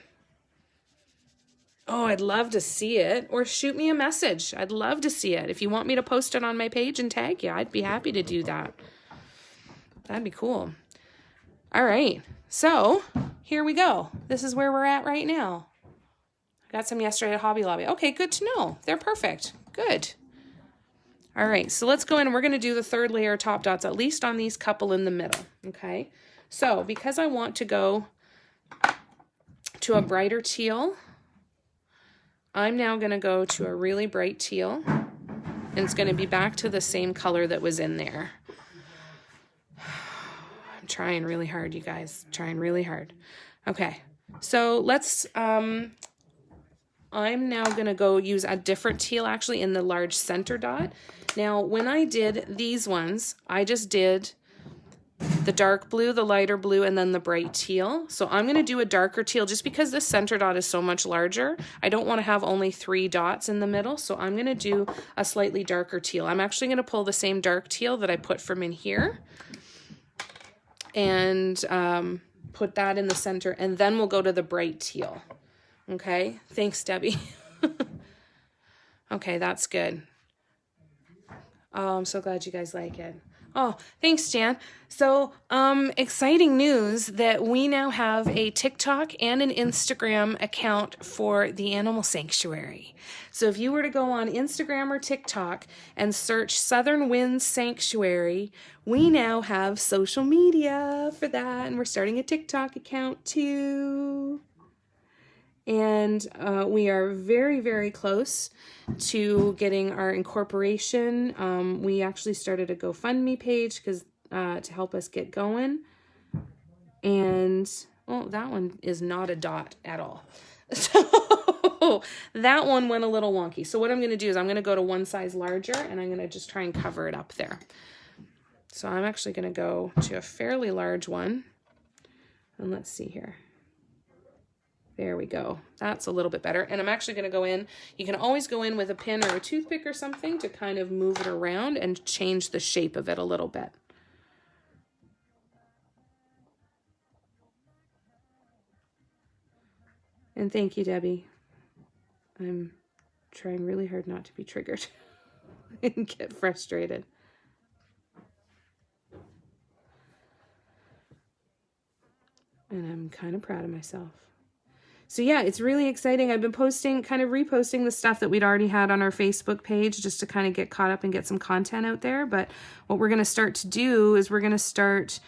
Oh, I'd love to see it. Or shoot me a message. I'd love to see it. If you want me to post it on my page and tag you, I'd be happy to do that. That'd be cool. All right. So here we go. This is where we're at right now. I got some yesterday at Hobby Lobby. Okay, good to know. They're perfect. Good. All right, so let's go in and we're going to do the third layer of top dots, at least on these couple in the middle, okay? So because I want to go to a brighter teal, I'm now going to go to a really bright teal, and it's going to be back to the same color that was in there. I'm trying really hard, you guys, trying really hard. Okay, so let's... I'm now going to go use a different teal actually in the large center dot. Now, when I did these ones, I just did the dark blue, the lighter blue, and then the bright teal. So I'm going to do a darker teal just because this center dot is so much larger. I don't want to have only 3 dots in the middle, so I'm going to do a slightly darker teal. I'm actually going to pull the same dark teal that I put from in here and put that in the center, and then we'll go to the bright teal. Okay, thanks, Debbie. Okay, that's good. Oh, I'm so glad you guys like it. Oh, thanks, Jan. So, exciting news that we now have a TikTok and an Instagram account for the Animal Sanctuary. So if you were to go on Instagram or TikTok and search Southern Winds Sanctuary, we now have social media for that, and we're starting a TikTok account too. And we are very, very close to getting our incorporation. We actually started a GoFundMe page to help us get going. And, oh, that one is not a dot at all. So that one went a little wonky. So what I'm going to do is I'm going to go to one size larger, and I'm going to just try and cover it up there. So I'm actually going to go to a fairly large one. And let's see here. There we go. That's a little bit better. And I'm actually going to go in. You can always go in with a pin or a toothpick or something to kind of move it around and change the shape of it a little bit. And thank you, Debbie. I'm trying really hard not to be triggered and get frustrated. And I'm kind of proud of myself. So yeah, it's really exciting. I've been kind of reposting the stuff that we'd already had on our Facebook page just to kind of get caught up and get some content out there. But what we're going to start to do is we're going to start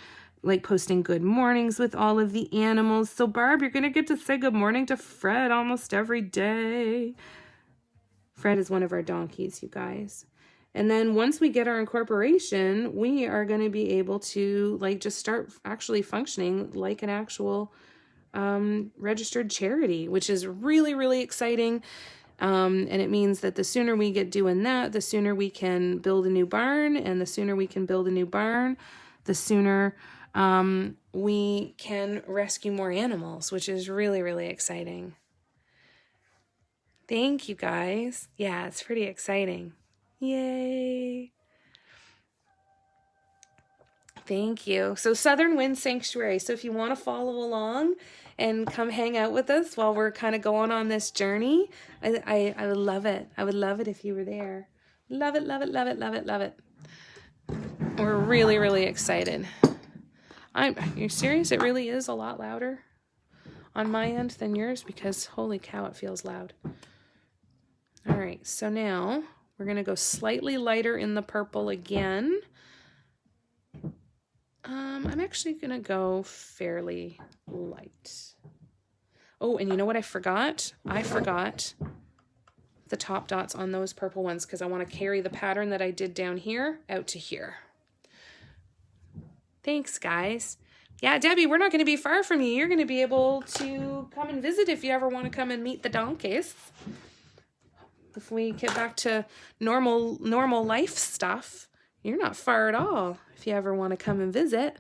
like posting good mornings with all of the animals. So Barb, you're going to get to say good morning to Fred almost every day. Fred is one of our donkeys, you guys. And then once we get our incorporation, we are going to be able to like just start actually functioning like an actual registered charity, which is really, really exciting. And it means that the sooner we get doing that, the sooner we can build a new barn, and the sooner we can build a new barn, the sooner we can rescue more animals, which is really, really exciting. Thank you, guys. Yeah, it's pretty exciting. Yay. Thank you. So Southern Wind Sanctuary. So if you want to follow along and come hang out with us while we're kind of going on this journey, I would love it. I would love it if you were there. Love it, love it, love it, love it, love it. We're really, really excited. You're serious? It really is a lot louder on my end than yours, because holy cow, it feels loud. All right, so now we're going to go slightly lighter in the purple again. I'm actually going to go fairly light. Oh, and you know what I forgot? I forgot the top dots on those purple ones because I want to carry the pattern that I did down here out to here. Thanks, guys. Yeah, Debbie, we're not going to be far from you. You're going to be able to come and visit if you ever want to come and meet the donkeys. If we get back to normal life stuff, you're not far at all if you ever want to come and visit.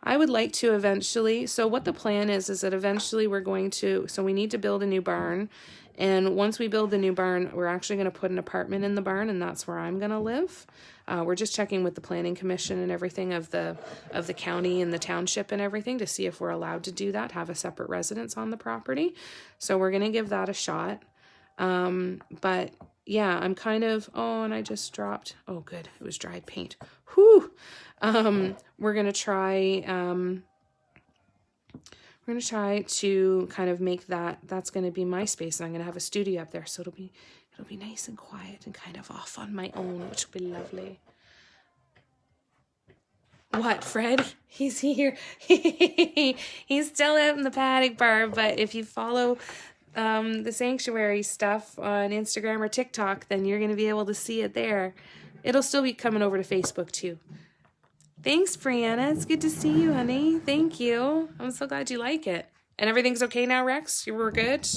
I would like to eventually, so what the plan is that eventually we're going to, so we need to build a new barn. And once we build the new barn, we're actually going to put an apartment in the barn, and that's where I'm going to live. We're just checking with the planning commission and everything of the county and the township and everything to see if we're allowed to do that, have a separate residence on the property. So we're going to give that a shot. But yeah, I'm kind of, oh, and I just dropped, oh good, it was dried paint. Whew. We're going to try, to kind of make that's going to be my space, and I'm going to have a studio up there. So it'll be nice and quiet and kind of off on my own, which will be lovely. What, Fred? He's here. He's still out in the paddock, Barb, but if you follow the sanctuary stuff on Instagram or TikTok, then you're going to be able to see it there. It'll still be coming over to Facebook too. Thanks, Brianna. It's good to see you, honey. Thank you. I'm so glad you like it. And everything's okay now, Rex? You were good?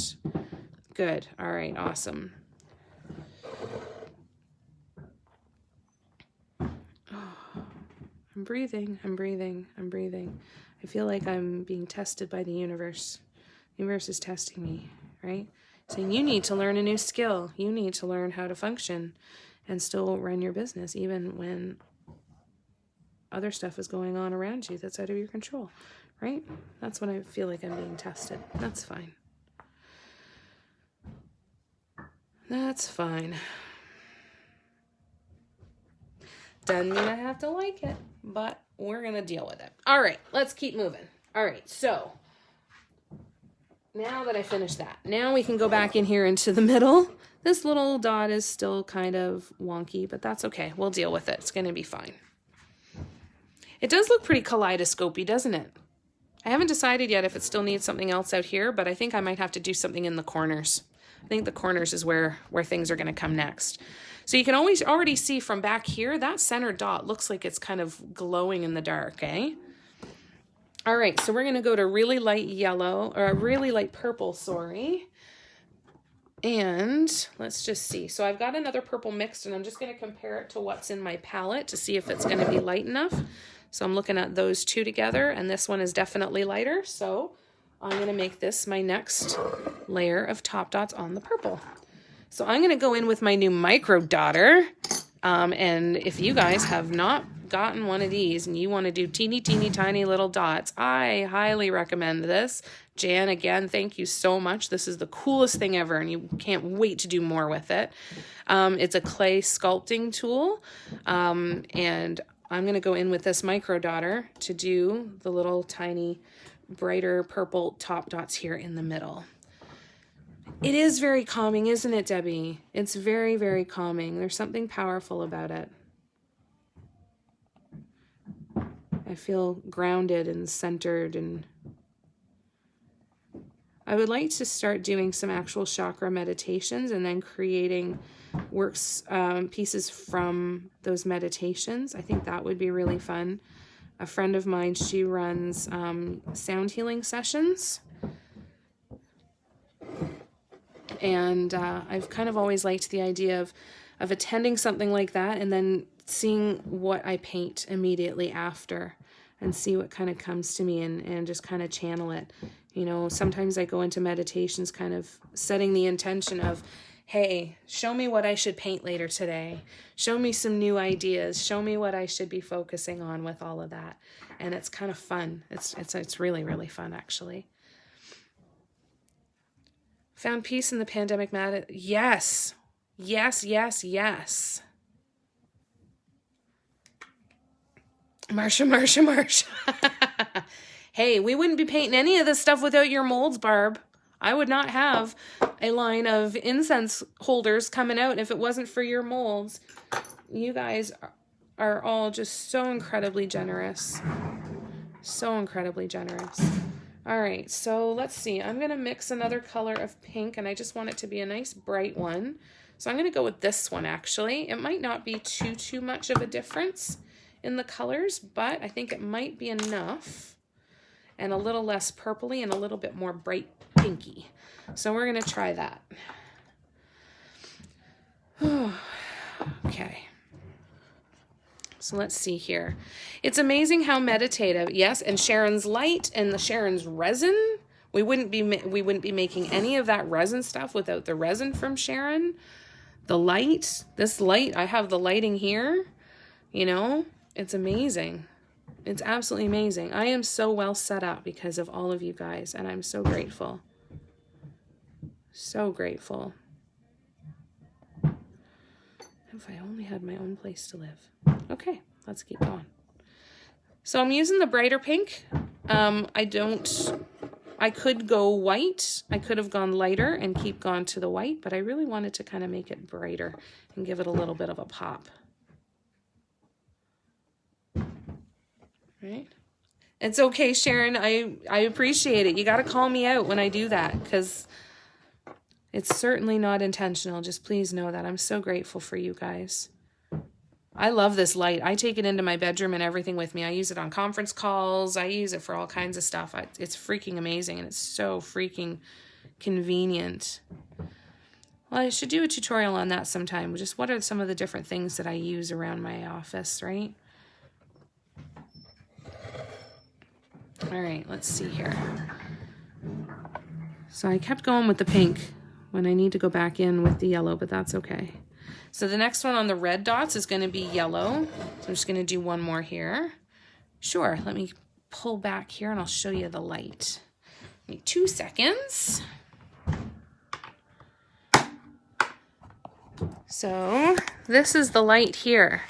Good. All right. Awesome. Oh, I'm breathing. I'm breathing. I'm breathing. I feel like I'm being tested by the universe. The universe is testing me, right? Saying you need to learn a new skill. You need to learn how to function and still run your business even when other stuff is going on around you that's out of your control, right? That's when I feel like I'm being tested. That's fine. That's fine. Doesn't mean I have to like it, but we're going to deal with it. All right, let's keep moving. All right, so now that I finished that, now we can go back in here into the middle. This little dot is still kind of wonky, but that's okay. We'll deal with it. It's going to be fine. It does look pretty kaleidoscopy, doesn't it? I haven't decided yet if it still needs something else out here, but I think I might have to do something in the corners. I think the corners is where things are going to come next. So you can already see from back here, that center dot looks like it's kind of glowing in the dark, eh? All right, so we're going to go to really light yellow, or really light purple, sorry. And let's just see. So I've got another purple mixed, and I'm just going to compare it to what's in my palette to see if it's going to be light enough. So I'm looking at those two together, and this one is definitely lighter. So I'm going to make this my next layer of top dots on the purple. So I'm going to go in with my new micro dotter. And if you guys have not gotten one of these and you want to do teeny tiny little dots, I highly recommend this. Jan, again, thank you so much. This is the coolest thing ever, and you can't wait to do more with it. It's a clay sculpting tool, and I'm going to go in with this micro dotter to do the little tiny brighter purple top dots here in the middle. It is very calming, isn't it, Debbie? It's very, very calming. There's something powerful about it. I feel grounded and centered, and I would like to start doing some actual chakra meditations and then creating pieces from those meditations. I think that would be really fun. A friend of mine, she runs sound healing sessions. And I've kind of always liked the idea of attending something like that and then seeing what I paint immediately after and see what kind of comes to me and just kind of channel it. You know, sometimes I go into meditations kind of setting the intention of, hey, show me what I should paint later today. Show me some new ideas. Show me what I should be focusing on with all of that. And it's kind of fun. It's really, really fun, actually. Found peace in the pandemic, Matt. Yes. Yes, yes, yes. Marsha. Hey, we wouldn't be painting any of this stuff without your molds, Barb. I would not have a line of incense holders coming out if it wasn't for your molds. You guys are all just so incredibly generous. So incredibly generous. All right, so let's see. I'm going to mix another color of pink, and I just want it to be a nice bright one. So I'm going to go with this one, actually. It might not be too much of a difference in the colors, but I think it might be enough. And a little less purpley and a little bit more bright pinky. So we're going to try that. Okay. So let's see here. It's amazing how meditative. Yes, and Sharon's light and the Sharon's resin. We wouldn't be making any of that resin stuff without the resin from Sharon. The light, this light, I have the lighting here. You know, it's amazing. It's absolutely amazing. I am so well set up because of all of you guys, and I'm so grateful. So grateful. If I only had my own place to live. Okay, let's keep going. So I'm using the brighter pink. I could go white. I could have gone lighter and gone to the white, but I really wanted to kind of make it brighter and give it a little bit of a pop. Right? It's okay, Sharon. I appreciate it. You got to call me out when I do that because it's certainly not intentional. Just please know that. I'm so grateful for you guys. I love this light. I take it into my bedroom and everything with me. I use it on conference calls. I use it for all kinds of stuff. It's freaking amazing, and it's so freaking convenient. Well, I should do a tutorial on that sometime. Just what are some of the different things that I use around my office, right? All right, let's see here. So I kept going with the pink when I need to go back in with the yellow, but that's okay. So the next one on the red dots is going to be yellow. So I'm just going to do one more here. Sure, let me pull back here and I'll show you the light. Give me 2 seconds. So this is the light here.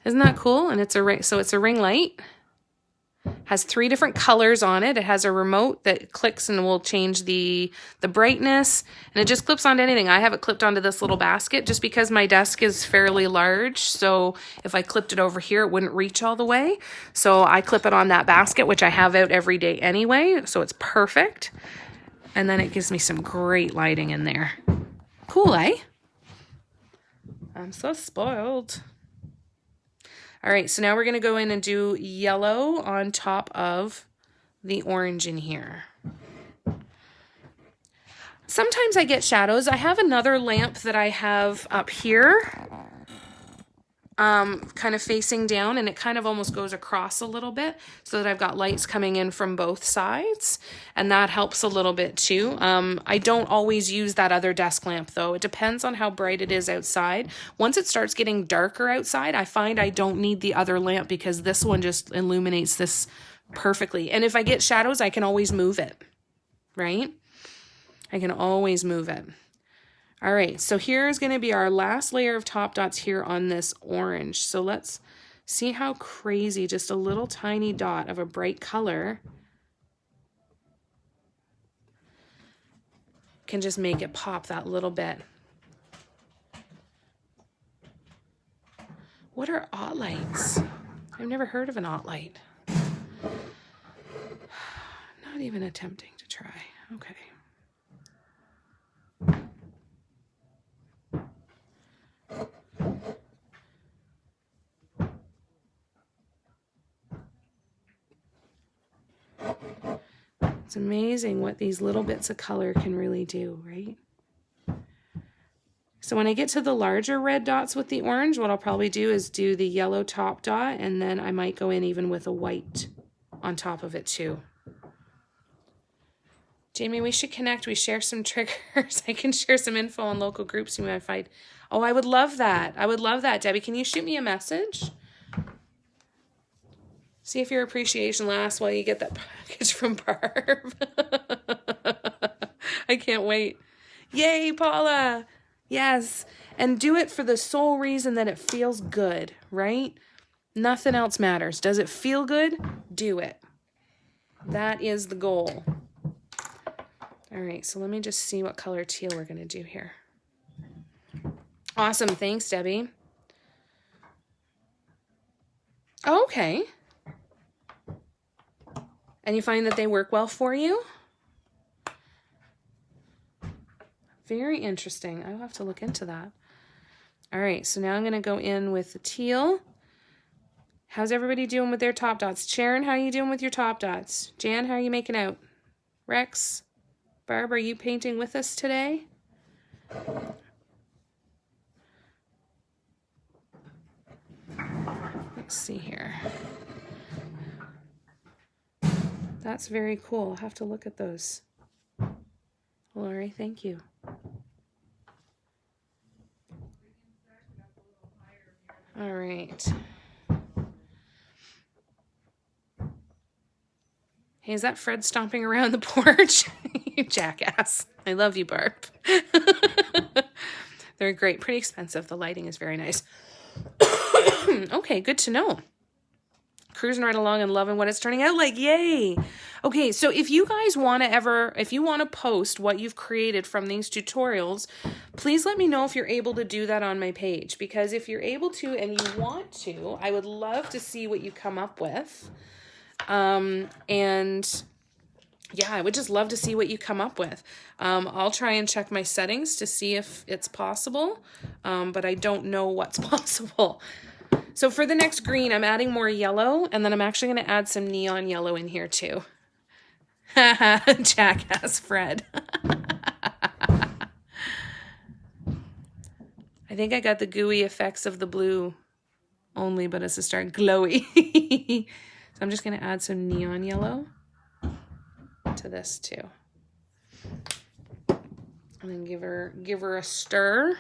Isn't that cool? And it's a ring light. Has 3 different colors on it. It has a remote that clicks and will change the brightness, and it just clips onto anything. I have it clipped onto this little basket just because my desk is fairly large, so if I clipped it over here, it wouldn't reach all the way. So I clip it on that basket, which I have out every day anyway, so it's perfect. And then it gives me some great lighting in there. Cool, eh? I'm so spoiled. All right, so now we're going to go in and do yellow on top of the orange in here. Sometimes I get shadows. I have another lamp that I have up here, kind of facing down, and it kind of almost goes across a little bit so that I've got lights coming in from both sides, and that helps a little bit too. I don't always use that other desk lamp though. It depends on how bright it is outside. Once it starts getting darker outside, I find I don't need the other lamp because this one just illuminates this perfectly. And if I get shadows, I can always move it, right? I can always move it. All right, so here's going to be our last layer of top dots here on this orange. So let's see how crazy just a little tiny dot of a bright color can just make it pop that little bit. What are aught lights? I've never heard of an aught light. not even attempting to try. Okay. It's amazing what these little bits of color can really do, right? So when I get to the larger red dots with the orange, what I'll probably do is do the yellow top dot, and then I might go in even with a white on top of it too. Jamie, we should connect. We share some triggers. I can share some info on local groups you might find. Oh, I would love that. I would love that, Debbie. Can you shoot me a message? See if your appreciation lasts while you get that package from Barb. I can't wait. Yay, Paula. Yes. And do it for the sole reason that it feels good, right? Nothing else matters. Does it feel good? Do it. That is the goal. All right, so let me just see what color teal we're going to do here. Awesome. Thanks, Debbie. Okay. And you find that they work well for you? Very interesting. I'll have to look into that. All right, so now I'm going to go in with the teal. How's everybody doing with their top dots? Sharon, how are you doing with your top dots? Jan, how are you making out? Rex? Barb, are you painting with us today? Let's see here. That's very cool. I'll have to look at those. Lori, thank you. All right. Hey, is that Fred stomping around the porch? You jackass. I love you, Barb. They're great. Pretty expensive. The lighting is very nice. Okay, good to know. Cruising right along and loving what it's turning out like. Yay. Okay, so if you guys want to if you want to post what you've created from these tutorials, please let me know if you're able to do that on my page, because if you're able to and you want to, I would love to see what you come up with. And yeah, I would just love to see what you come up with. I'll try and check my settings to see if it's possible, but I don't know what's possible. So for the next green, I'm adding more yellow, and then I'm actually going to add some neon yellow in here too. Jackass Fred. I think I got the gooey effects of the blue only, but it's to start glowy. So I'm just going to add some neon yellow to this too. And then give her a stir.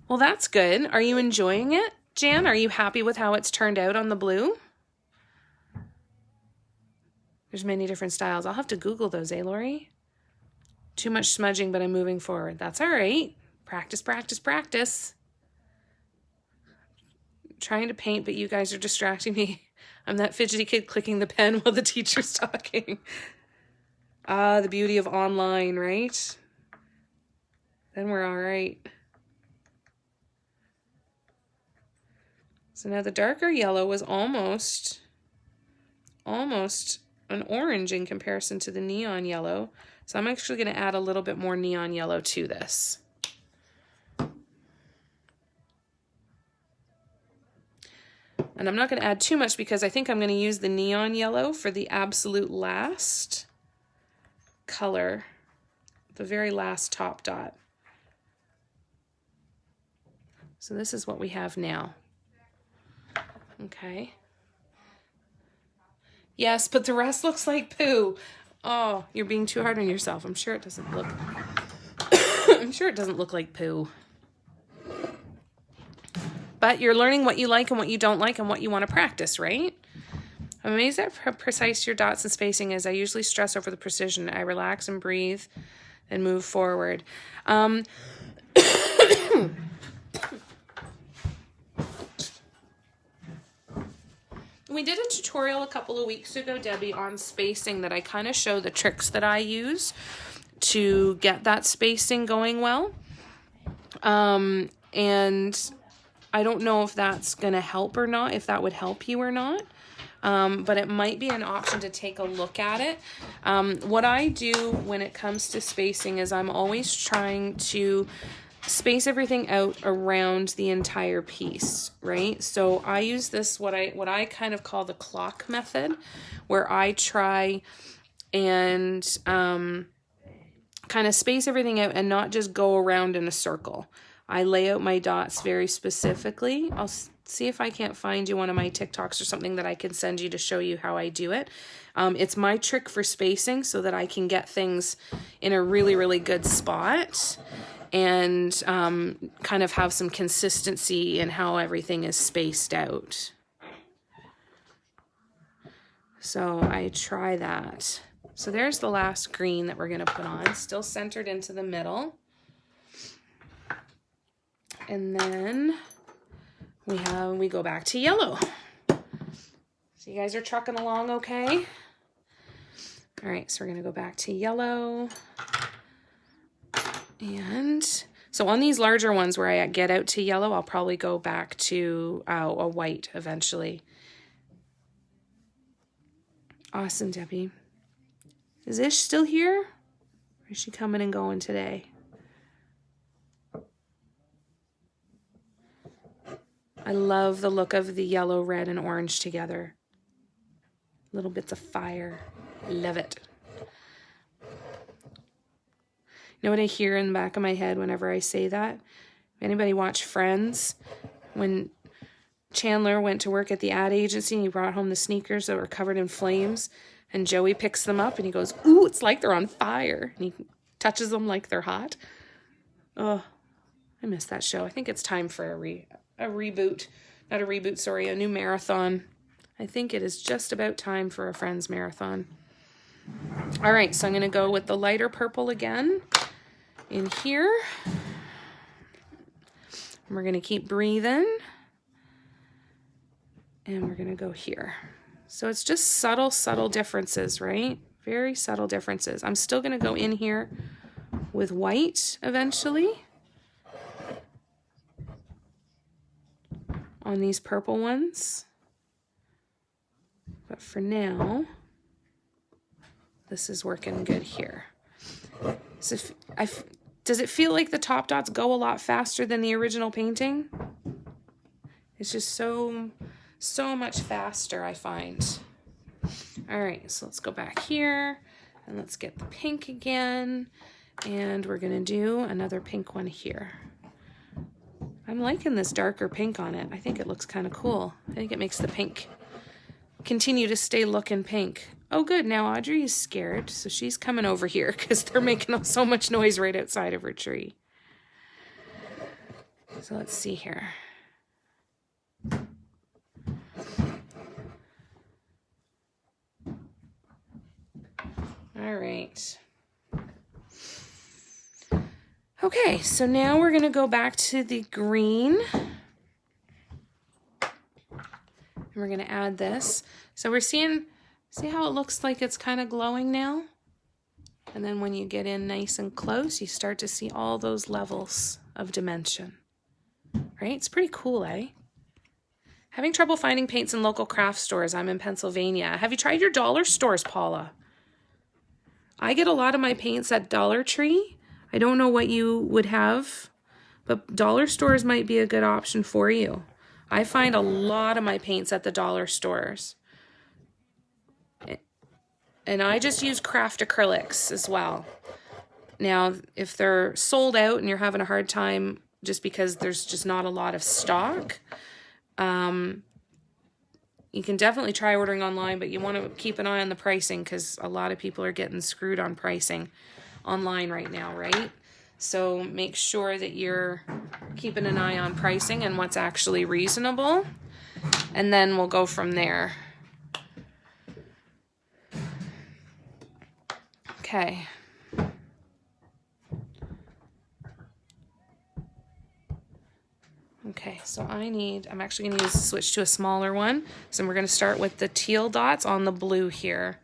Well, that's good. Are you enjoying it, Jan? Are you happy with how it's turned out on the blue? There's many different styles. I'll have to Google those, Lori? Too much smudging, but I'm moving forward. That's all right. Practice, practice, practice. I'm trying to paint, but you guys are distracting me. I'm that fidgety kid clicking the pen while the teacher's talking. Ah, the beauty of online, right? Then we're all right. So now the darker yellow was almost an orange in comparison to the neon yellow. So I'm actually going to add a little bit more neon yellow to this. And I'm not going to add too much because I think I'm going to use the neon yellow for the absolute last color, the very last top dot. So this is what we have now. Okay. Yes, but the rest looks like poo. Oh, you're being too hard on yourself. I'm sure it doesn't look I'm sure it doesn't look like poo. But you're learning what you like and what you don't like and what you want to practice, right? I'm amazed at how precise your dots and spacing is. I usually stress over the precision. I relax and breathe and move forward. We did a tutorial a couple of weeks ago, Debbie, on spacing that I kind of show the tricks that I use to get that spacing going well. And I don't know if that's going to help or not, if that would help you or not. but it might be an option to take a look at it. What I do when it comes to spacing is I'm always trying to space everything out around the entire piece, right? So I use this, what I kind of call the clock method, where I try and kind of space everything out and not just go around in a circle. I lay out my dots very specifically. I'll see if I can't find you one of my TikToks or something that I can send you to show you how I do it. It's my trick for spacing so that I can get things in a really, really good spot and kind of have some consistency in how everything is spaced out. So I try that. So there's the last green that we're going to put on, still centered into the middle. And then we go back to yellow. So you guys are trucking along okay? All right, so we're going to go back to yellow. And so on these larger ones where I get out to yellow, I'll probably go back to a white eventually. Awesome, Debbie. Is Ish still here? Or is she coming and going today? I love the look of the yellow, red, and orange together. Little bits of fire. Love it. You know what I hear in the back of my head whenever I say that? Anybody watch Friends? When Chandler went to work at the ad agency and he brought home the sneakers that were covered in flames, and Joey picks them up and he goes, "Ooh, it's like they're on fire." And he touches them like they're hot. Oh, I miss that show. I think it's time for a reboot. Not a reboot, sorry, a new marathon. I think it is just about time for a Friends marathon. All right, so I'm going to go with the lighter purple again in here. And we're going to keep breathing. And we're going to go here. So it's just subtle, subtle differences, right? Very subtle differences. I'm still going to go in here with white eventually on these purple ones. But for now, this is working good here. So does it feel like the top dots go a lot faster than the original painting? It's just so much faster, I find. All right, so let's go back here and let's get the pink again. And we're gonna do another pink one here. I'm liking this darker pink on it. I think it looks kind of cool. I think it makes the pink continue to stay looking pink. Oh good, now Audrey is scared, so she's coming over here because they're making so much noise right outside of her tree. So let's see here. All right. Okay, so now we're going to go back to the green. And we're going to add this. So we're seeing, see how it looks like it's kind of glowing now? And then when you get in nice and close, you start to see all those levels of dimension. Right? It's pretty cool, eh? Having trouble finding paints in local craft stores. I'm in Pennsylvania. Have you tried your dollar stores, Paula? I get a lot of my paints at Dollar Tree. I don't know what you would have, but dollar stores might be a good option for you. I find a lot of my paints at the dollar stores. And I just use craft acrylics as well. Now, if they're sold out and you're having a hard time just because there's just not a lot of stock, you can definitely try ordering online, but you want to keep an eye on the pricing because a lot of people are getting screwed on pricing online right now, right? So make sure that you're keeping an eye on pricing and what's actually reasonable, and then we'll go from there. Okay. Okay, so I'm actually going to switch to a smaller one. So we're going to start with the teal dots on the blue here.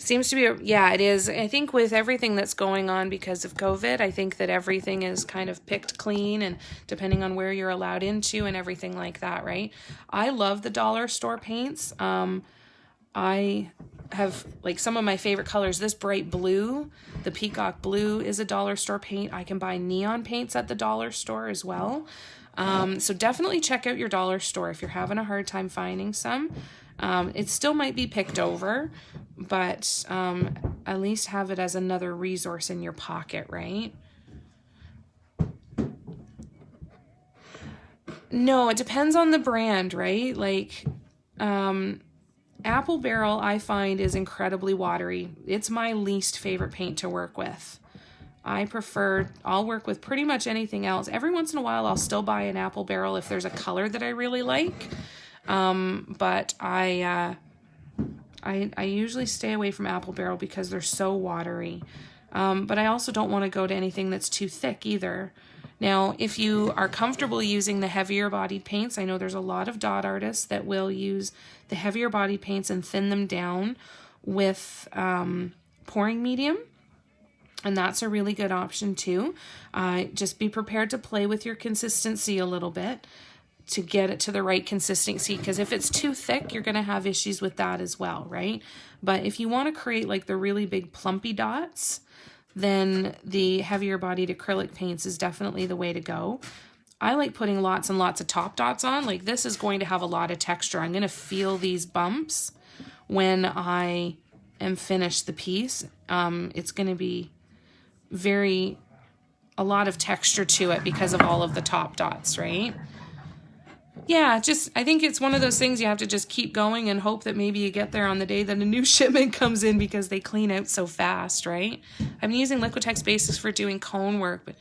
Seems to be, yeah, it is. I think with everything that's going on because of COVID, I think that everything is kind of picked clean and depending on where you're allowed into and everything like that, right? I love the dollar store paints. I have like some of my favorite colors. This bright blue, the peacock blue, is a dollar store paint. I can buy neon paints at the dollar store as well. So definitely check out your dollar store if you're having a hard time finding some. It still might be picked over, but at least have it as another resource in your pocket, right? No, it depends on the brand, right? Like, Apple Barrel, I find, is incredibly watery. It's my least favorite paint to work with. I'll work with pretty much anything else. Every once in a while, I'll still buy an Apple Barrel if there's a color that I really like. But I usually stay away from Apple Barrel because they're so watery. But I also don't want to go to anything that's too thick either. Now, if you are comfortable using the heavier bodied paints, I know there's a lot of dot artists that will use the heavier bodied paints and thin them down with pouring medium. And that's a really good option too. Just be prepared to play with your consistency a little bit to get it to the right consistency, because if it's too thick, you're going to have issues with that as well, right? But if you want to create like the really big plumpy dots, then the heavier bodied acrylic paints is definitely the way to go. I like putting lots and lots of top dots on. Like this is going to have a lot of texture. I'm going to feel these bumps when I am finished the piece. It's going to be a lot of texture to it because of all of the top dots, right? Yeah, I think it's one of those things you have to just keep going and hope that maybe you get there on the day that a new shipment comes in because they clean out so fast, right? I'm using Liquitex Basics for doing cone work, but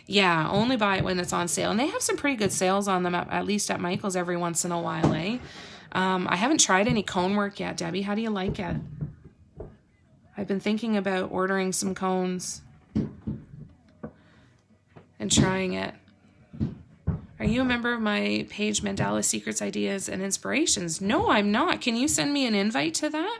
yeah, only buy it when it's on sale. And they have some pretty good sales on them, at least at Michael's every once in a while, eh? I haven't tried any cone work yet, Debbie. How do you like it? I've been thinking about ordering some cones and trying it. Are you a member of my page, Mandala Secrets, Ideas, and Inspirations? No, I'm not. Can you send me an invite to that?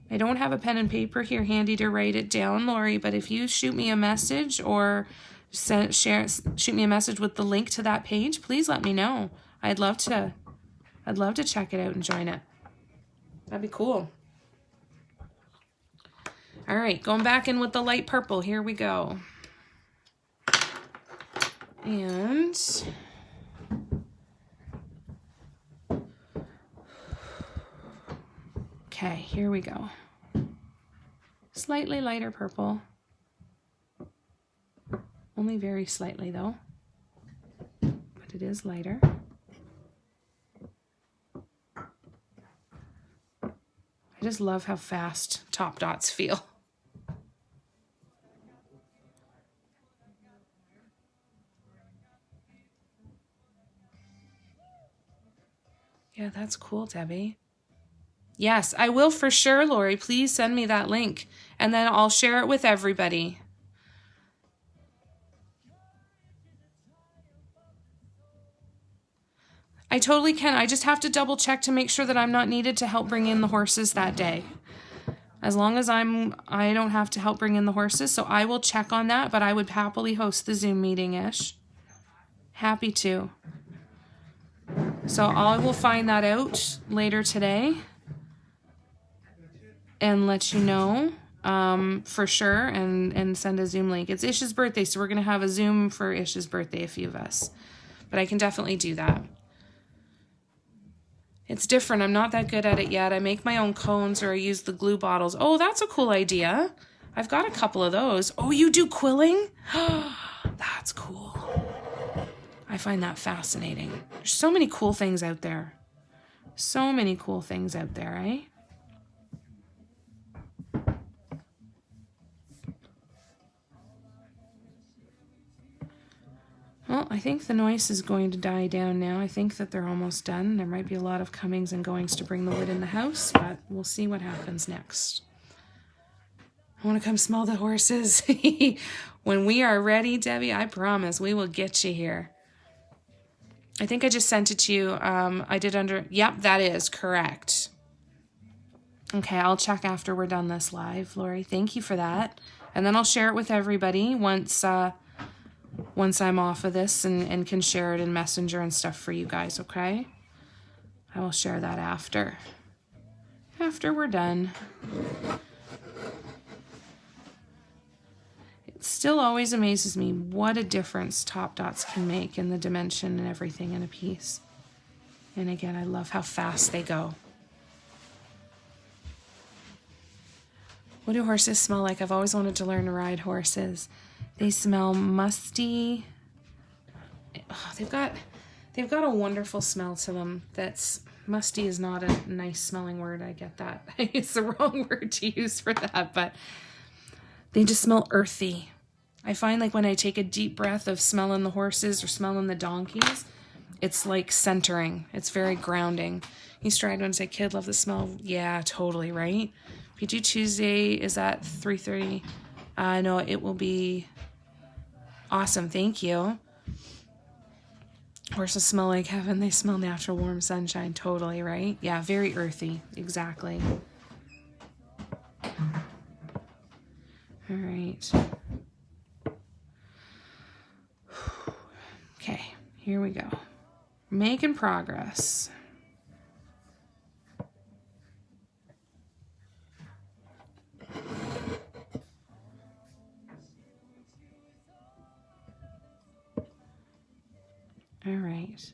I don't have a pen and paper here handy to write it down, Lori, but if you shoot me a message or shoot me a message with the link to that page, please let me know. I'd love to check it out and join it. That'd be cool. All right, going back in with the light purple. Here we go. And okay, here we go. Slightly lighter purple. Only very slightly though, but it is lighter. I just love how fast top dots feel. Yeah, that's cool, Debbie. Yes, I will for sure, Lori. Please send me that link, and then I'll share it with everybody. I totally can. I just have to double check to make sure that I'm not needed to help bring in the horses that day. As long as I don't have to help bring in the horses, so I will check on that, but I would happily host the Zoom meeting-ish. Happy to. So I will find that out later today and let you know for sure and send a Zoom link. It's Ish's birthday, so we're going to have a Zoom for Ish's birthday, a few of us. But I can definitely do that. It's different. I'm not that good at it yet. I make my own cones or I use the glue bottles. Oh, that's a cool idea. I've got a couple of those. Oh, you do quilling? That's cool. I find that fascinating. There's so many cool things out there. So many cool things out there, eh? Well, I think the noise is going to die down now. I think that they're almost done. There might be a lot of comings and goings to bring the wood in the house, but we'll see what happens next. I want to come smell the horses. When we are ready, Debbie, I promise we will get you here. I think I just sent it to you. I did yep, that is correct. Okay, I'll check after we're done this live, Lori. Thank you for that. And then I'll share it with everybody once I'm off of this and can share it in Messenger and stuff for you guys, okay? I will share that after we're done. It still always amazes me what a difference Top Dots can make in the dimension and everything in a piece. And again, I love how fast they go. What do horses smell like? I've always wanted to learn to ride horses. They smell musty. Oh, they've got a wonderful smell to them. That's musty is not a nice smelling word. I get that. It's the wrong word to use for that, but they just smell earthy. I find like when I take a deep breath of smelling the horses or smelling the donkeys, it's like centering. It's very grounding. You tried one say, kid, love the smell. Yeah, totally, right? If you do Tuesday, is that 3:30? No, it will be awesome. Thank you. Horses smell like heaven. They smell natural, warm sunshine. Totally, right? Yeah, very earthy. Exactly. All right. Okay, here we go. Making progress. All right.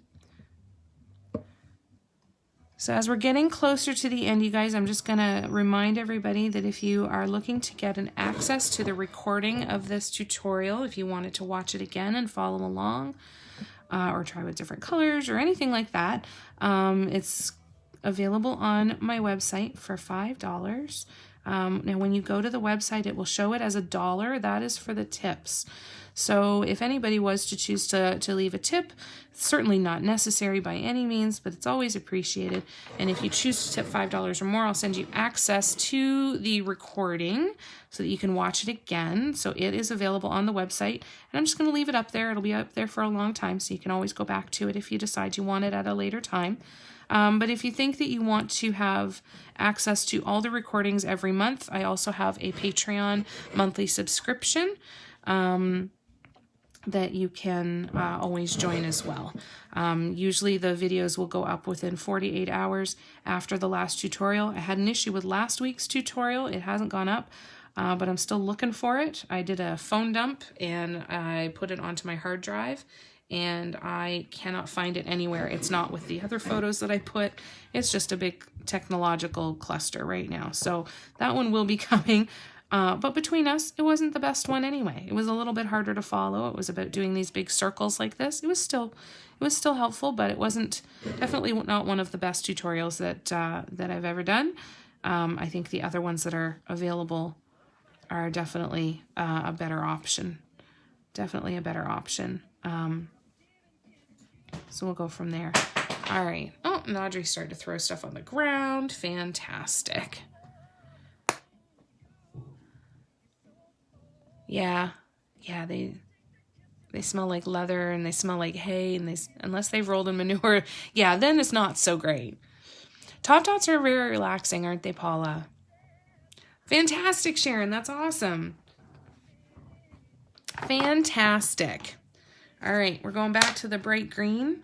So as we're getting closer to the end, you guys, I'm just going to remind everybody that if you are looking to get an access to the recording of this tutorial, if you wanted to watch it again and follow along, or try with different colors or anything like that, it's available on my website for $5. Now, when you go to the website, it will show it as $1. That is for the tips. So if anybody was to choose to leave a tip, it's certainly not necessary by any means, but it's always appreciated. And if you choose to tip $5 or more, I'll send you access to the recording so that you can watch it again. So it is available on the website, and I'm just going to leave it up there. It'll be up there for a long time, so you can always go back to it if you decide you want it at a later time. But if you think that you want to have access to all the recordings every month, I also have a Patreon monthly subscription that you can always join as well. Usually the videos will go up within 48 hours after the last tutorial. I had an issue with last week's tutorial. It hasn't gone up, but I'm still looking for it. I did a phone dump and I put it onto my hard drive, and I cannot find it anywhere. It's not with the other photos that I put. It's just a big technological cluster right now. So that one will be coming. But between us, it wasn't the best one anyway. It was a little bit harder to follow. It was about doing these big circles like this. It was still helpful, but it wasn't, definitely not one of the best tutorials that I've ever done. I think the other ones that are available are definitely a better option. Definitely a better option. So we'll go from there. All right. Oh, and Audrey started to throw stuff on the ground. Fantastic. Yeah, they smell like leather, and they smell like hay, and unless they've rolled in manure, yeah, then it's not so great. Top Dots are very relaxing, aren't they, Paula? Fantastic, Sharon. That's awesome. Fantastic. All right, we're going back to the bright green.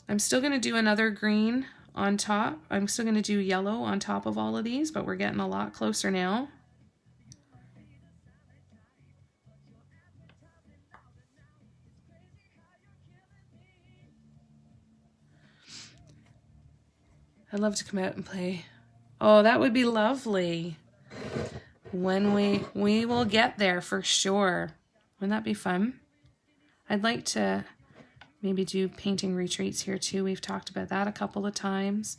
I'm still going to do another green on top. I'm still going to do yellow on top of all of these, but we're getting a lot closer now. I'd love to come out and play. Oh, that would be lovely. When we will get there for sure. Wouldn't that be fun? I'd like to maybe do painting retreats here too. We've talked about that a couple of times.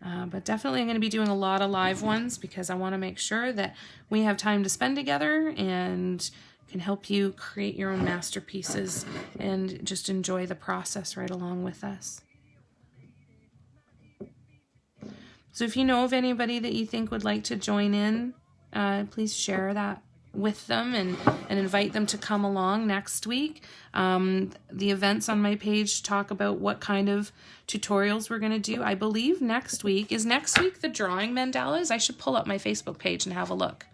But definitely I'm going to be doing a lot of live ones because I want to make sure that we have time to spend together and can help you create your own masterpieces and just enjoy the process right along with us. So if you know of anybody that you think would like to join in, please share that with them and invite them to come along next week. The events on my page talk about what kind of tutorials we're going to do. I believe next week the drawing mandalas. I should pull up my Facebook page and have a look.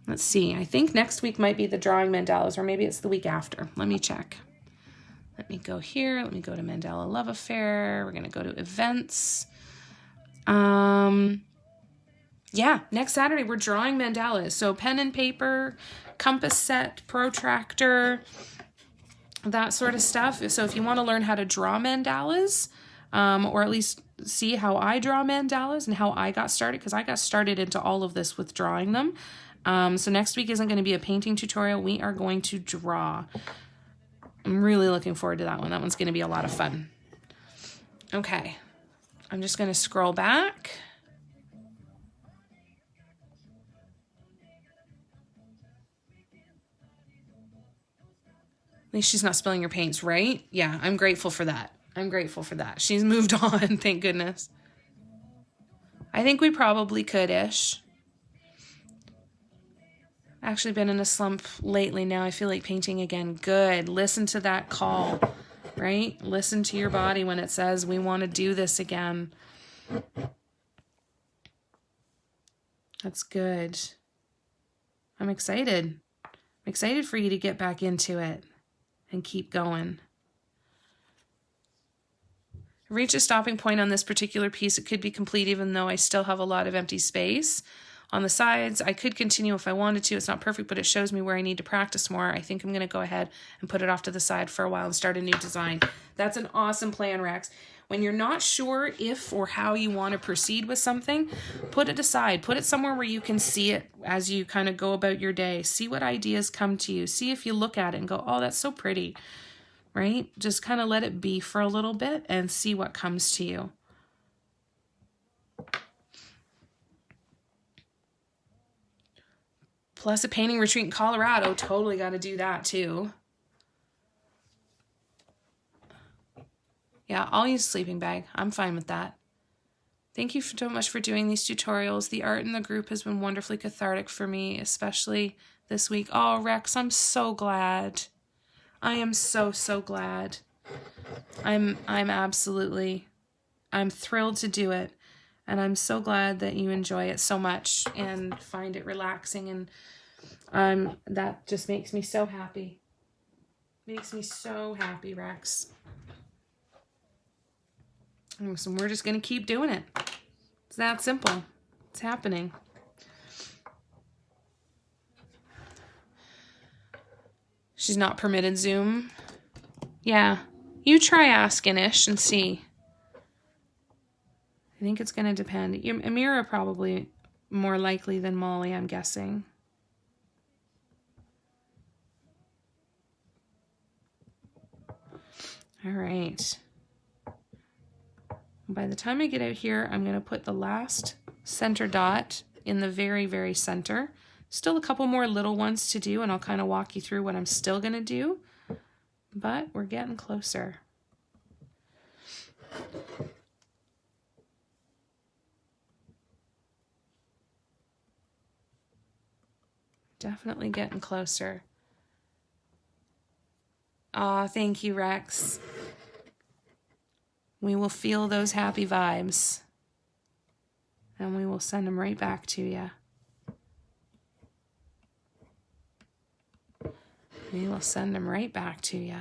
Let's see. I think next week might be the drawing mandalas, or maybe it's the week after. Let me check. Let me go here. Let me go to Mandala Love Affair. We're going to go to events. Yeah, next Saturday we're drawing mandalas. So pen and paper, compass set, protractor, that sort of stuff. So if you want to learn how to draw mandalas, or at least see how I draw mandalas and how I got started, because I got started into all of this with drawing them. So next week isn't going to be a painting tutorial. We are going to draw. I'm really looking forward to that one. That one's going to be a lot of fun. Okay, I'm just going to scroll back. At least she's not spilling your paints, right? Yeah, I'm grateful for that. I'm grateful for that. She's moved on, thank goodness. I think we probably could-ish. Actually been in a slump lately now. I feel like painting again. Good. Listen to that call, right? Listen to your body when it says we want to do this again. That's good. I'm excited. I'm excited for you to get back into it and keep going. Reach a stopping point on this particular piece. It could be complete even though I still have a lot of empty space on the sides. I could continue if I wanted to. It's not perfect, but it shows me where I need to practice more. I think I'm going to go ahead and put it off to the side for a while and start a new design. That's an awesome plan, Rex. When you're not sure if or how you want to proceed with something, put it aside. Put it somewhere where you can see it as you kind of go about your day. See what ideas come to you. See if you look at it and go, oh, that's so pretty, right? Just kind of let it be for a little bit and see what comes to you. Plus a painting retreat in Colorado. Totally got to do that too. Yeah, I'll use a sleeping bag. I'm fine with that. Thank you so much for doing these tutorials. The art in the group has been wonderfully cathartic for me, especially this week. Oh, Rex, I'm so glad. I am so glad. I'm thrilled to do it. And I'm so glad that you enjoy it so much and find it relaxing, and that just makes me so happy. Makes me so happy, Rex. So we're just going to keep doing it. It's that simple. It's happening. She's not permitted Zoom. Yeah. You try asking Ish and see. I think it's going to depend. Amira probably more likely than Molly, I'm guessing. All right. By the time I get out here, I'm going to put the last center dot in the very, very center. Still a couple more little ones to do, and I'll kind of walk you through what I'm still going to do. But we're getting closer. Definitely getting closer. Aw, thank you, Rex. We will feel those happy vibes. And we will send them right back to you. We will send them right back to you.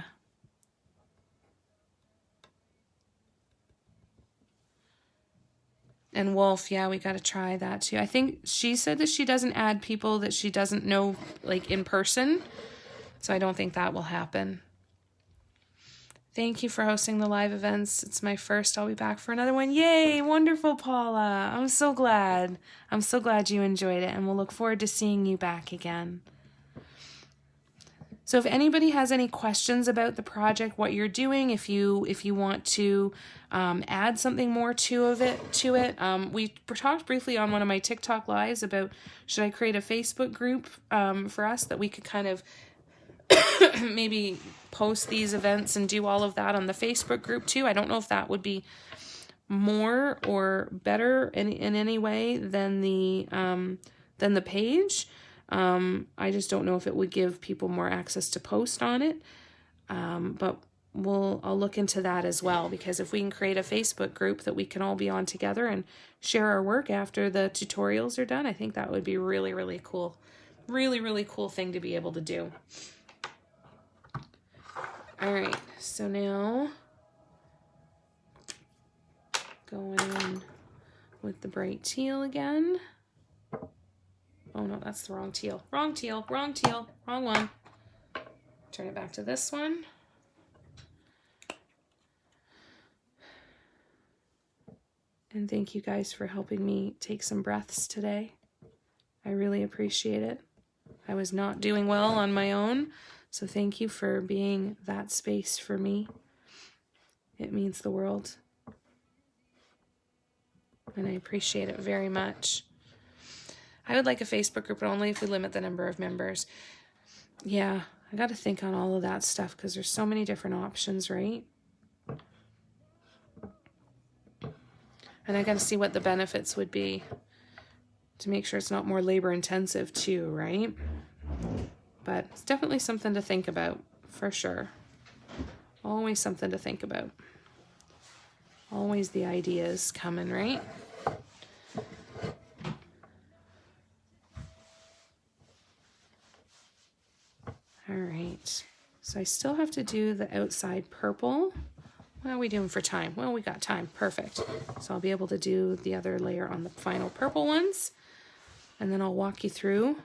And Wolf, yeah, we got to try that too. I think she said that she doesn't add people that she doesn't know, like, in person. So I don't think that will happen. Thank you for hosting the live events. It's my first. I'll be back for another one. Yay! Wonderful, Paula. I'm so glad. I'm so glad you enjoyed it, and we'll look forward to seeing you back again. So if anybody has any questions about the project, what you're doing, if you want to add something more to it, we talked briefly on one of my TikTok lives about should I create a Facebook group for us that we could kind of maybe post these events and do all of that on the Facebook group too. I don't know if that would be more or better in any way than the page. I just don't know if it would give people more access to post on it. But I'll look into that as well, because if we can create a Facebook group that we can all be on together and share our work after the tutorials are done, I think that would be really, really cool. Really, really cool thing to be able to do. All right, so now going in with the bright teal again. Oh no, that's the wrong teal. Wrong teal, wrong teal, wrong one. Turn it back to this one. And thank you guys for helping me take some breaths today. I really appreciate it. I was not doing well on my own, so thank you for being that space for me. It means the world. And I appreciate it very much. I would like a Facebook group, but only if we limit the number of members. Yeah, I got to think on all of that stuff because there's so many different options, right? And I got to see what the benefits would be to make sure it's not more labor intensive too, right? But it's definitely something to think about, for sure. Always something to think about. Always the ideas coming, right? All right, so I still have to do the outside purple. What are we doing for time? Well, we got time, perfect. So I'll be able to do the other layer on the final purple ones, and then I'll walk you through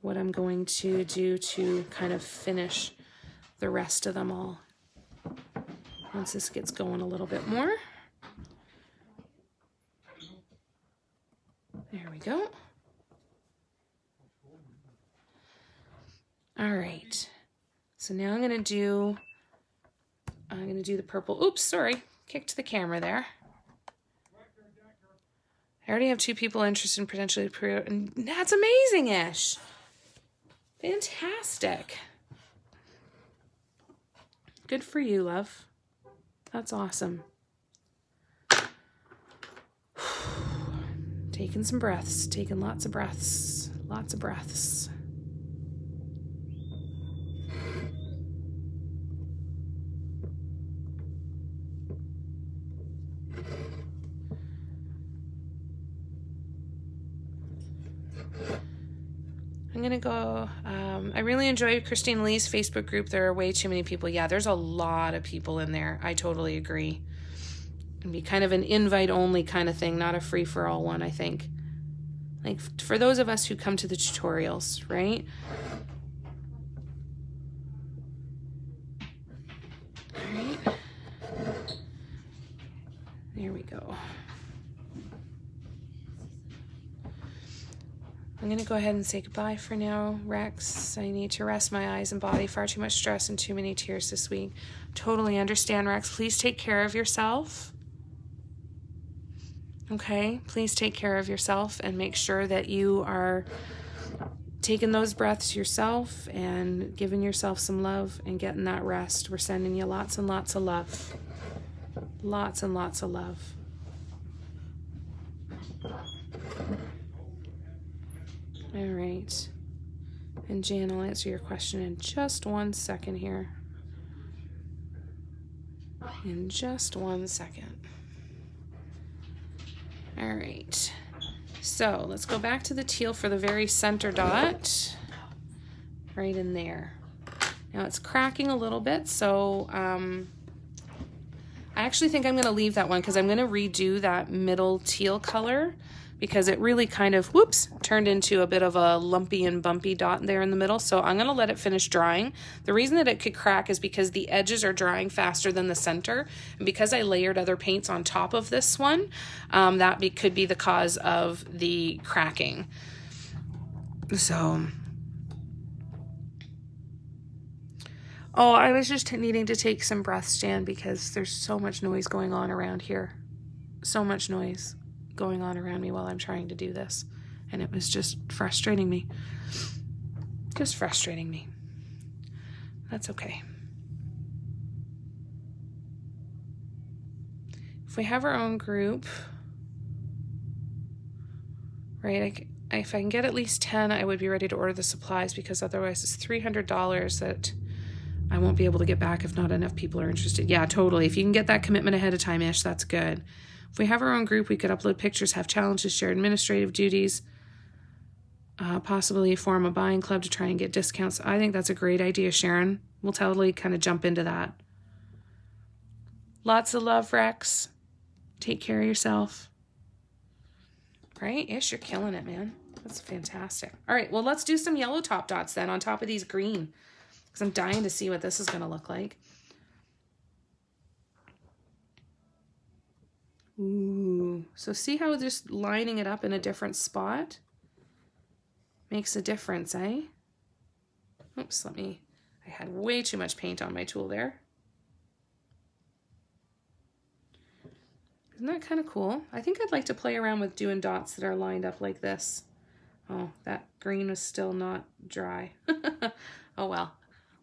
what I'm going to do to kind of finish the rest of them all once this gets going a little bit more. There we go. All right, so now I'm gonna do the purple. Oops, sorry, kicked the camera there. I already have 2 people interested in potentially, and that's amazing, Ish. Fantastic. Good for you, love. That's awesome. Taking some breaths, taking lots of breaths, lots of breaths. I'm going to go, I really enjoyed Christine Lee's Facebook group. There are way too many people. Yeah, there's a lot of people in there. I totally agree. It'd be kind of an invite-only kind of thing, not a free-for-all one, I think. Like, for those of us who come to the tutorials, right? All right. There we go. I'm going to go ahead and say goodbye for now, Rex. I need to rest my eyes and body. Far too much stress and too many tears this week. Totally understand, Rex. Please take care of yourself. Okay? Please take care of yourself and make sure that you are taking those breaths yourself and giving yourself some love and getting that rest. We're sending you lots and lots of love. Lots and lots of love. All right, and Jan, I'll answer your question in just 1 second here. In just 1 second. All right, so let's go back to the teal for the very center dot, right in there. Now it's cracking a little bit, so I actually think I'm gonna leave that one because I'm gonna redo that middle teal color, because it really kind of, whoops, turned into a bit of a lumpy and bumpy dot there in the middle. So I'm going to let it finish drying. The reason that it could crack is because the edges are drying faster than the center. And because I layered other paints on top of this one, could be the cause of the cracking. So, oh, I was just needing to take some breaths, Jan, because there's so much noise going on around here. So much noise going on around me while I'm trying to do this, and it was just frustrating me. Just frustrating me. That's okay. If we have our own group, right, if I can get at least 10, I would be ready to order the supplies, because otherwise it's $300 that I won't be able to get back if not enough people are interested. Yeah, totally. If you can get that commitment ahead of time, Ish, that's good. If we have our own group, we could upload pictures, have challenges, share administrative duties, possibly form a buying club to try and get discounts. I think that's a great idea, Sharon. We'll totally kind of jump into that. Lots of love, Rex. Take care of yourself. Right? Ish, you're killing it, man. That's fantastic. All right, well, let's do some yellow top dots then on top of these green, because I'm dying to see what this is going to look like. Ooh, so see how just lining it up in a different spot makes a difference, eh? Oops, I had way too much paint on my tool there. Isn't that kind of cool? I think I'd like to play around with doing dots that are lined up like this. Oh, that green was still not dry. Oh well,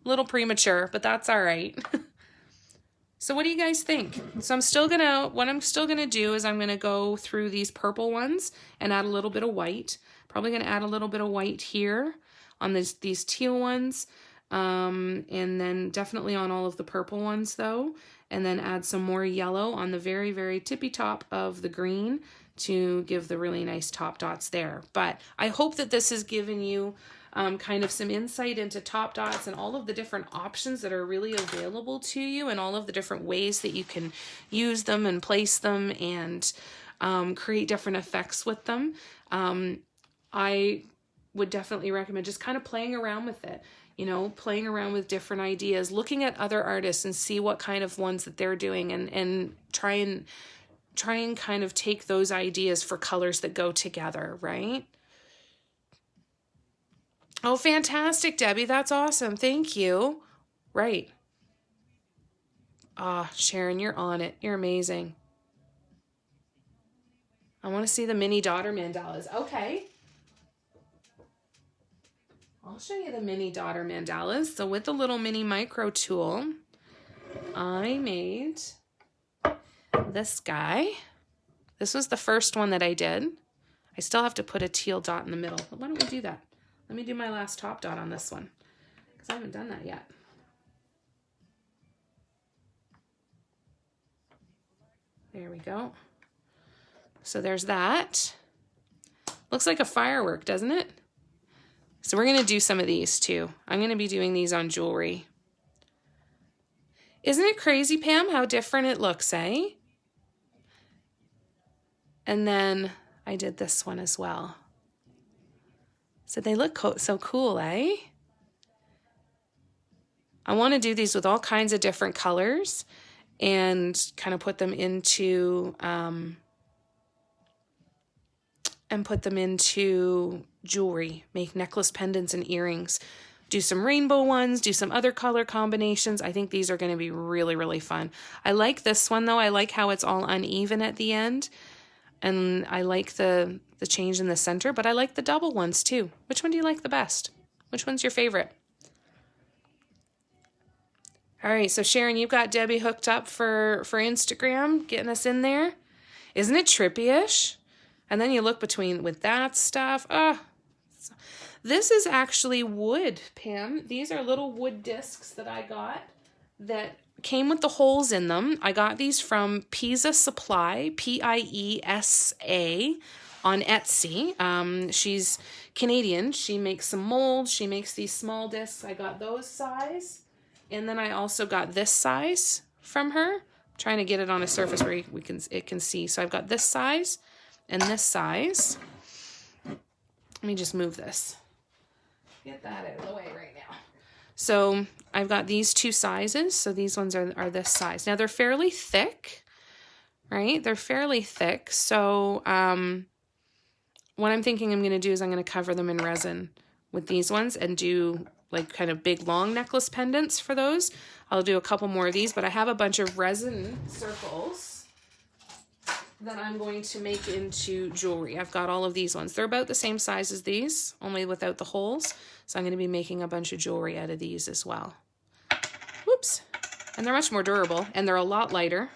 a little premature, but that's all right. So what do you guys think? So what I'm still gonna do is I'm gonna go through these purple ones and add a little bit of white. Probably gonna add a little bit of white here on these teal ones. And then definitely on all of the purple ones though. And then add some more yellow on the very, very tippy top of the green to give the really nice top dots there. But I hope that this has given you kind of some insight into top dots and all of the different options that are really available to you, and all of the different ways that you can use them and place them and create different effects with them. I would definitely recommend just kind of playing around with it. You know, playing around with different ideas, looking at other artists and see what kind of ones that they're doing, and try and kind of take those ideas for colors that go together, right? Oh, fantastic, Debbie. That's awesome. Thank you. Right. Ah, Sharon, you're on it. You're amazing. I want to see the mini daughter mandalas. Okay. I'll show you the mini daughter mandalas. So with the little mini micro tool, I made this guy. This was the first one that I did. I still have to put a teal dot in the middle. But why don't we do that? Let me do my last top dot on this one, because I haven't done that yet. There we go. So there's that. Looks like a firework, doesn't it? So we're going to do some of these too. I'm going to be doing these on jewelry. Isn't it crazy, Pam, how different it looks, eh? And then I did this one as well. So they look so cool, eh? I want to do these with all kinds of different colors and kind of put them into jewelry, make necklace pendants and earrings, do some rainbow ones, do some other color combinations. I think these are going to be really, really fun. I like this one though. I like how it's all uneven at the end, and I like the change in the center, but I like the double ones too. Which one do you like the best? Which one's your favorite? All right, so Sharon, you've got Debbie hooked up for Instagram, getting us in there. Isn't it trippy-ish? And then you look with that stuff. This is actually wood, Pam. These are little wood discs that I got that came with the holes in them. I got these from Piesa Supply, Piesa, on Etsy. She's Canadian. She makes some molds. She makes these small discs. I got those size. And then I also got this size from her. I'm trying to get it on a surface where it can see. So I've got this size and this size. Let me just move this. Get that out of the way right now. So I've got these two sizes. So these ones are this size. Now they're fairly thick, right? They're fairly thick. So what I'm thinking I'm going to do is I'm going to cover them in resin with these ones and do like kind of big long necklace pendants for those. I'll do a couple more of these, but I have a bunch of resin circles that I'm going to make into jewelry. I've got all of these ones. They're about the same size as these, only without the holes. So I'm going to be making a bunch of jewelry out of these as well. Whoops. And they're much more durable, and they're a lot lighter.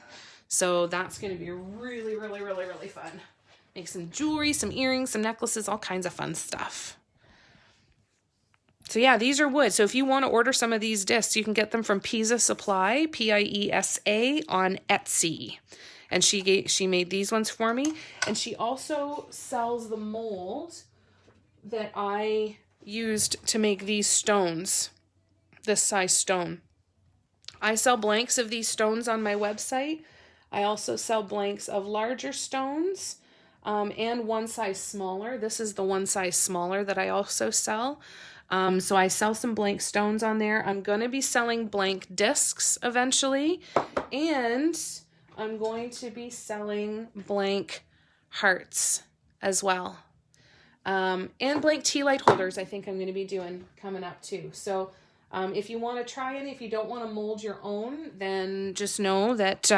So that's going to be really, really, really, really fun. Make some jewelry, some earrings, some necklaces, all kinds of fun stuff. So yeah, these are wood. So if you want to order some of these discs, you can get them from Piesa Supply, Piesa, on Etsy. And she made these ones for me. And she also sells the mold that I used to make these stones, this size stone. I sell blanks of these stones on my website. I also sell blanks of larger stones and one size smaller. This is the one size smaller that I also sell. So I sell some blank stones on there. I'm going to be selling blank discs eventually. And I'm going to be selling blank hearts as well. And blank tea light holders I think I'm going to be doing coming up too. So if you want to try any, if you don't want to mold your own, then just know that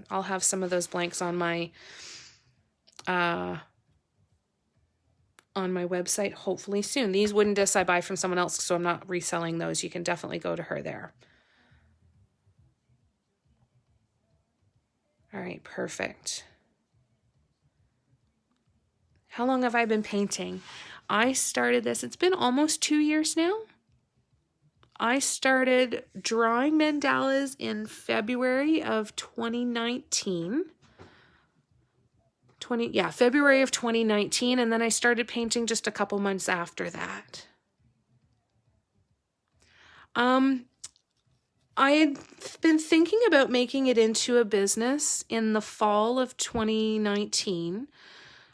I'll have some of those blanks on my website hopefully soon. These wooden discs I buy from someone else, so I'm not reselling those. You can definitely go to her there. All right, perfect. How long have I been painting? I started this, it's been almost 2 years now. I started drawing mandalas in February of 2019. February of 2019, and then I started painting just a couple months after that. I had been thinking about making it into a business in the fall of 2019,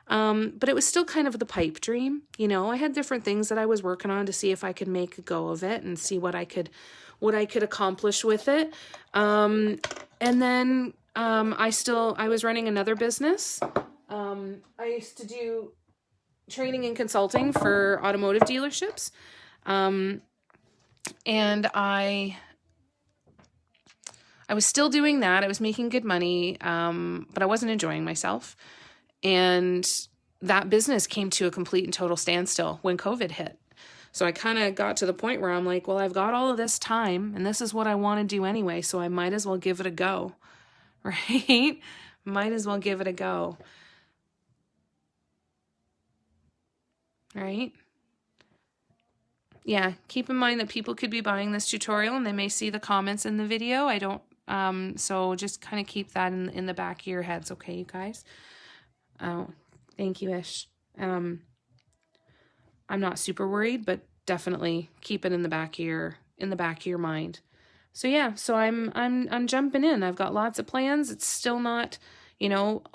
but it was still kind of the pipe dream. You know, I had different things that I was working on to see if I could make a go of it and see what I could accomplish with it. And then I was running another business. I used to do training and consulting for automotive dealerships. And I was still doing that. I was making good money, but I wasn't enjoying myself. And that business came to a complete and total standstill when COVID hit. So I kind of got to the point where I'm like, well, I've got all of this time and this is what I want to do anyway. So I might as well give it a go, right? Might as well give it a go. Right? Yeah, keep in mind that people could be buying this tutorial and they may see the comments in the video. I don't, so just kind of keep that in the back of your heads, okay, you guys? Oh, thank you, Ish. I'm not super worried, but definitely keep it in the back of your mind. So yeah, so I'm jumping in. I've got lots of plans. It's still not,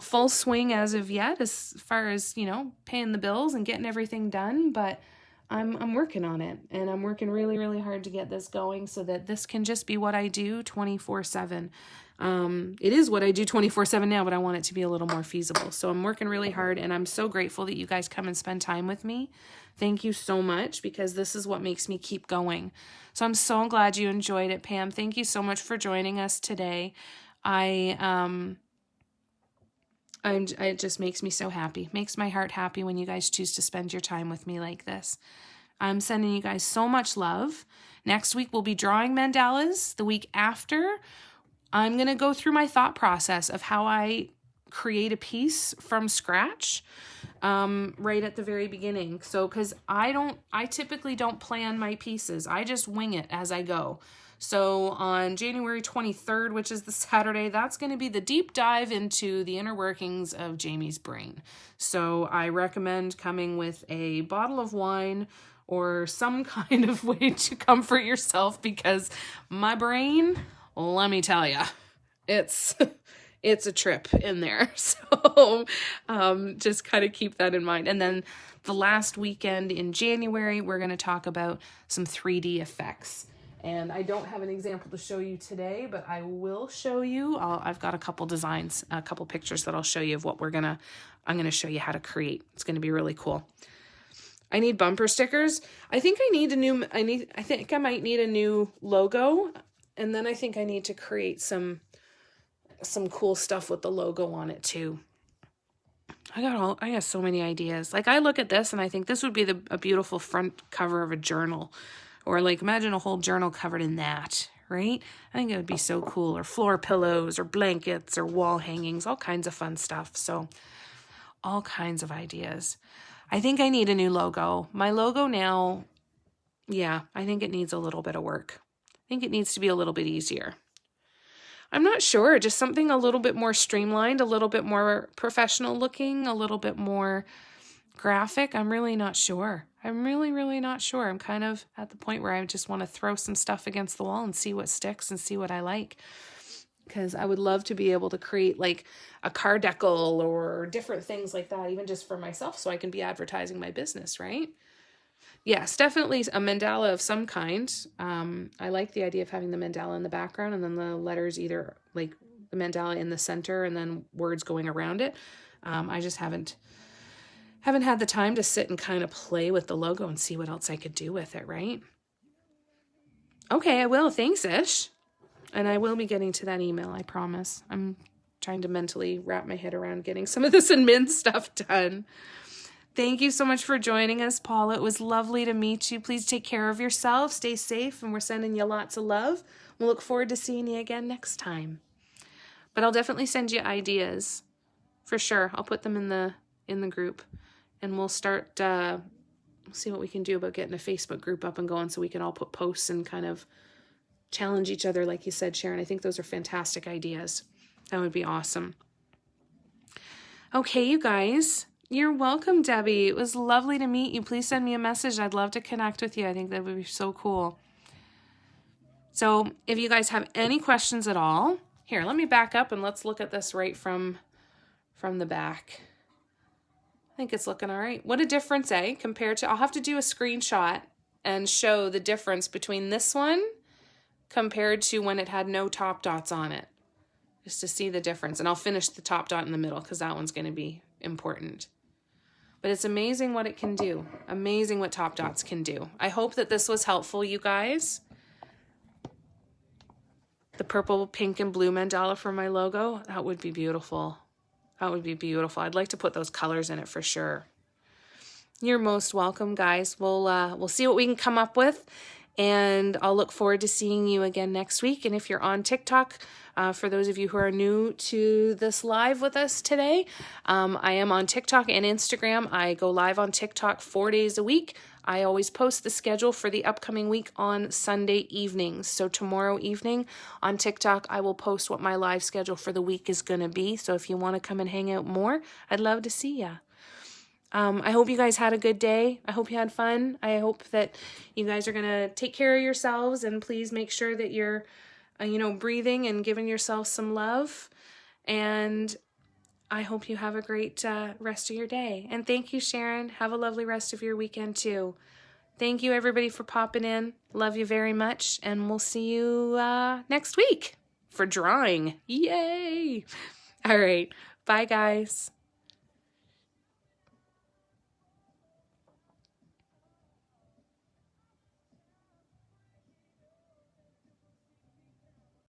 full swing as of yet, as far as, paying the bills and getting everything done, but I'm working on it, and I'm working really, really hard to get this going so that this can just be what I do 24/7. It is what I do 24/7 now, but I want it to be a little more feasible. So I'm working really hard, and I'm so grateful that you guys come and spend time with me. Thank you so much, because this is what makes me keep going. So I'm so glad you enjoyed it, Pam. Thank you so much for joining us today. It just makes me so happy. Makes my heart happy when you guys choose to spend your time with me like this. I'm sending you guys so much love. Next week, we'll be drawing mandalas. The week after, I'm going to go through my thought process of how I create a piece from scratch right at the very beginning. So, because I typically don't plan my pieces. I just wing it as I go. So on January 23rd, which is the Saturday, that's going to be the deep dive into the inner workings of Jamie's brain. So I recommend coming with a bottle of wine or some kind of way to comfort yourself, because my brain, let me tell you, it's a trip in there. So just kind of keep that in mind. And then the last weekend in January, we're going to talk about some 3D effects. And I don't have an example to show you today, but I will show you. I've got a couple designs, a couple pictures that I'll show you of what I'm going to show you how to create. It's going to be really cool. I need bumper stickers. I think I might need a new logo. And then I think I need to create some cool stuff with the logo on it too. I got so many ideas. Like, I look at this and I think this would be a beautiful front cover of a journal. Or like, imagine a whole journal covered in that, right? I think it would be so cool. Or floor pillows or blankets or wall hangings, all kinds of fun stuff. So all kinds of ideas. I think I need a new logo. My logo now, yeah, I think it needs a little bit of work. I think it needs to be a little bit easier. I'm not sure, just something a little bit more streamlined, a little bit more professional looking, a little bit more graphic. I'm really not sure. I'm really not sure. I'm kind of at the point where I just want to throw some stuff against the wall and see what sticks and see what I like. Because I would love to be able to create like a car decal or different things like that, even just for myself, so I can be advertising my business, right? Yes, definitely a mandala of some kind. I like the idea of having the mandala in the background and then the letters either like the mandala in the center and then words going around it. I just haven't had the time to sit and kind of play with the logo and see what else I could do with it, right? Okay, I will. Thanks, Ish. And I will be getting to that email, I promise. I'm trying to mentally wrap my head around getting some of this admin stuff done. Thank you so much for joining us, Paula. It was lovely to meet you. Please take care of yourself. Stay safe, and we're sending you lots of love. We'll look forward to seeing you again next time. But I'll definitely send you ideas. For sure. I'll put them in the group. And we'll start, see what we can do about getting a Facebook group up and going so we can all put posts and kind of challenge each other, like you said, Sharon. I think those are fantastic ideas. That would be awesome. Okay, you guys. You're welcome, Debbie. It was lovely to meet you. Please send me a message. I'd love to connect with you. I think that would be so cool. So if you guys have any questions at all, here, let me back up and let's look at this right from the back. I think it's looking all right. What a difference, eh? Compared to, I'll have to do a screenshot and show the difference between this one compared to when it had no top dots on it, just to see the difference. And I'll finish the top dot in the middle because that one's going to be important. But it's amazing what it can do. Amazing what top dots can do. I hope that this was helpful, you guys. The purple, pink, and blue mandala for my logo, that would be beautiful. That would be beautiful. I'd like to put those colors in it for sure. You're most welcome, guys. We'll see what we can come up with. And I'll look forward to seeing you again next week. And if you're on TikTok, for those of you who are new to this live with us today, I am on TikTok and Instagram. I go live on TikTok 4 days a week. I always post the schedule for the upcoming week on Sunday evenings. So tomorrow evening on TikTok, I will post what my live schedule for the week is going to be. So if you want to come and hang out more, I'd love to see ya. I hope you guys had a good day. I hope you had fun. I hope that you guys are going to take care of yourselves, and please make sure that you're, breathing and giving yourself some love. And I hope you have a great rest of your day. And thank you, Sharon. Have a lovely rest of your weekend too. Thank you, everybody, for popping in. Love you very much. And we'll see you next week for drawing. Yay! All right. Bye, guys.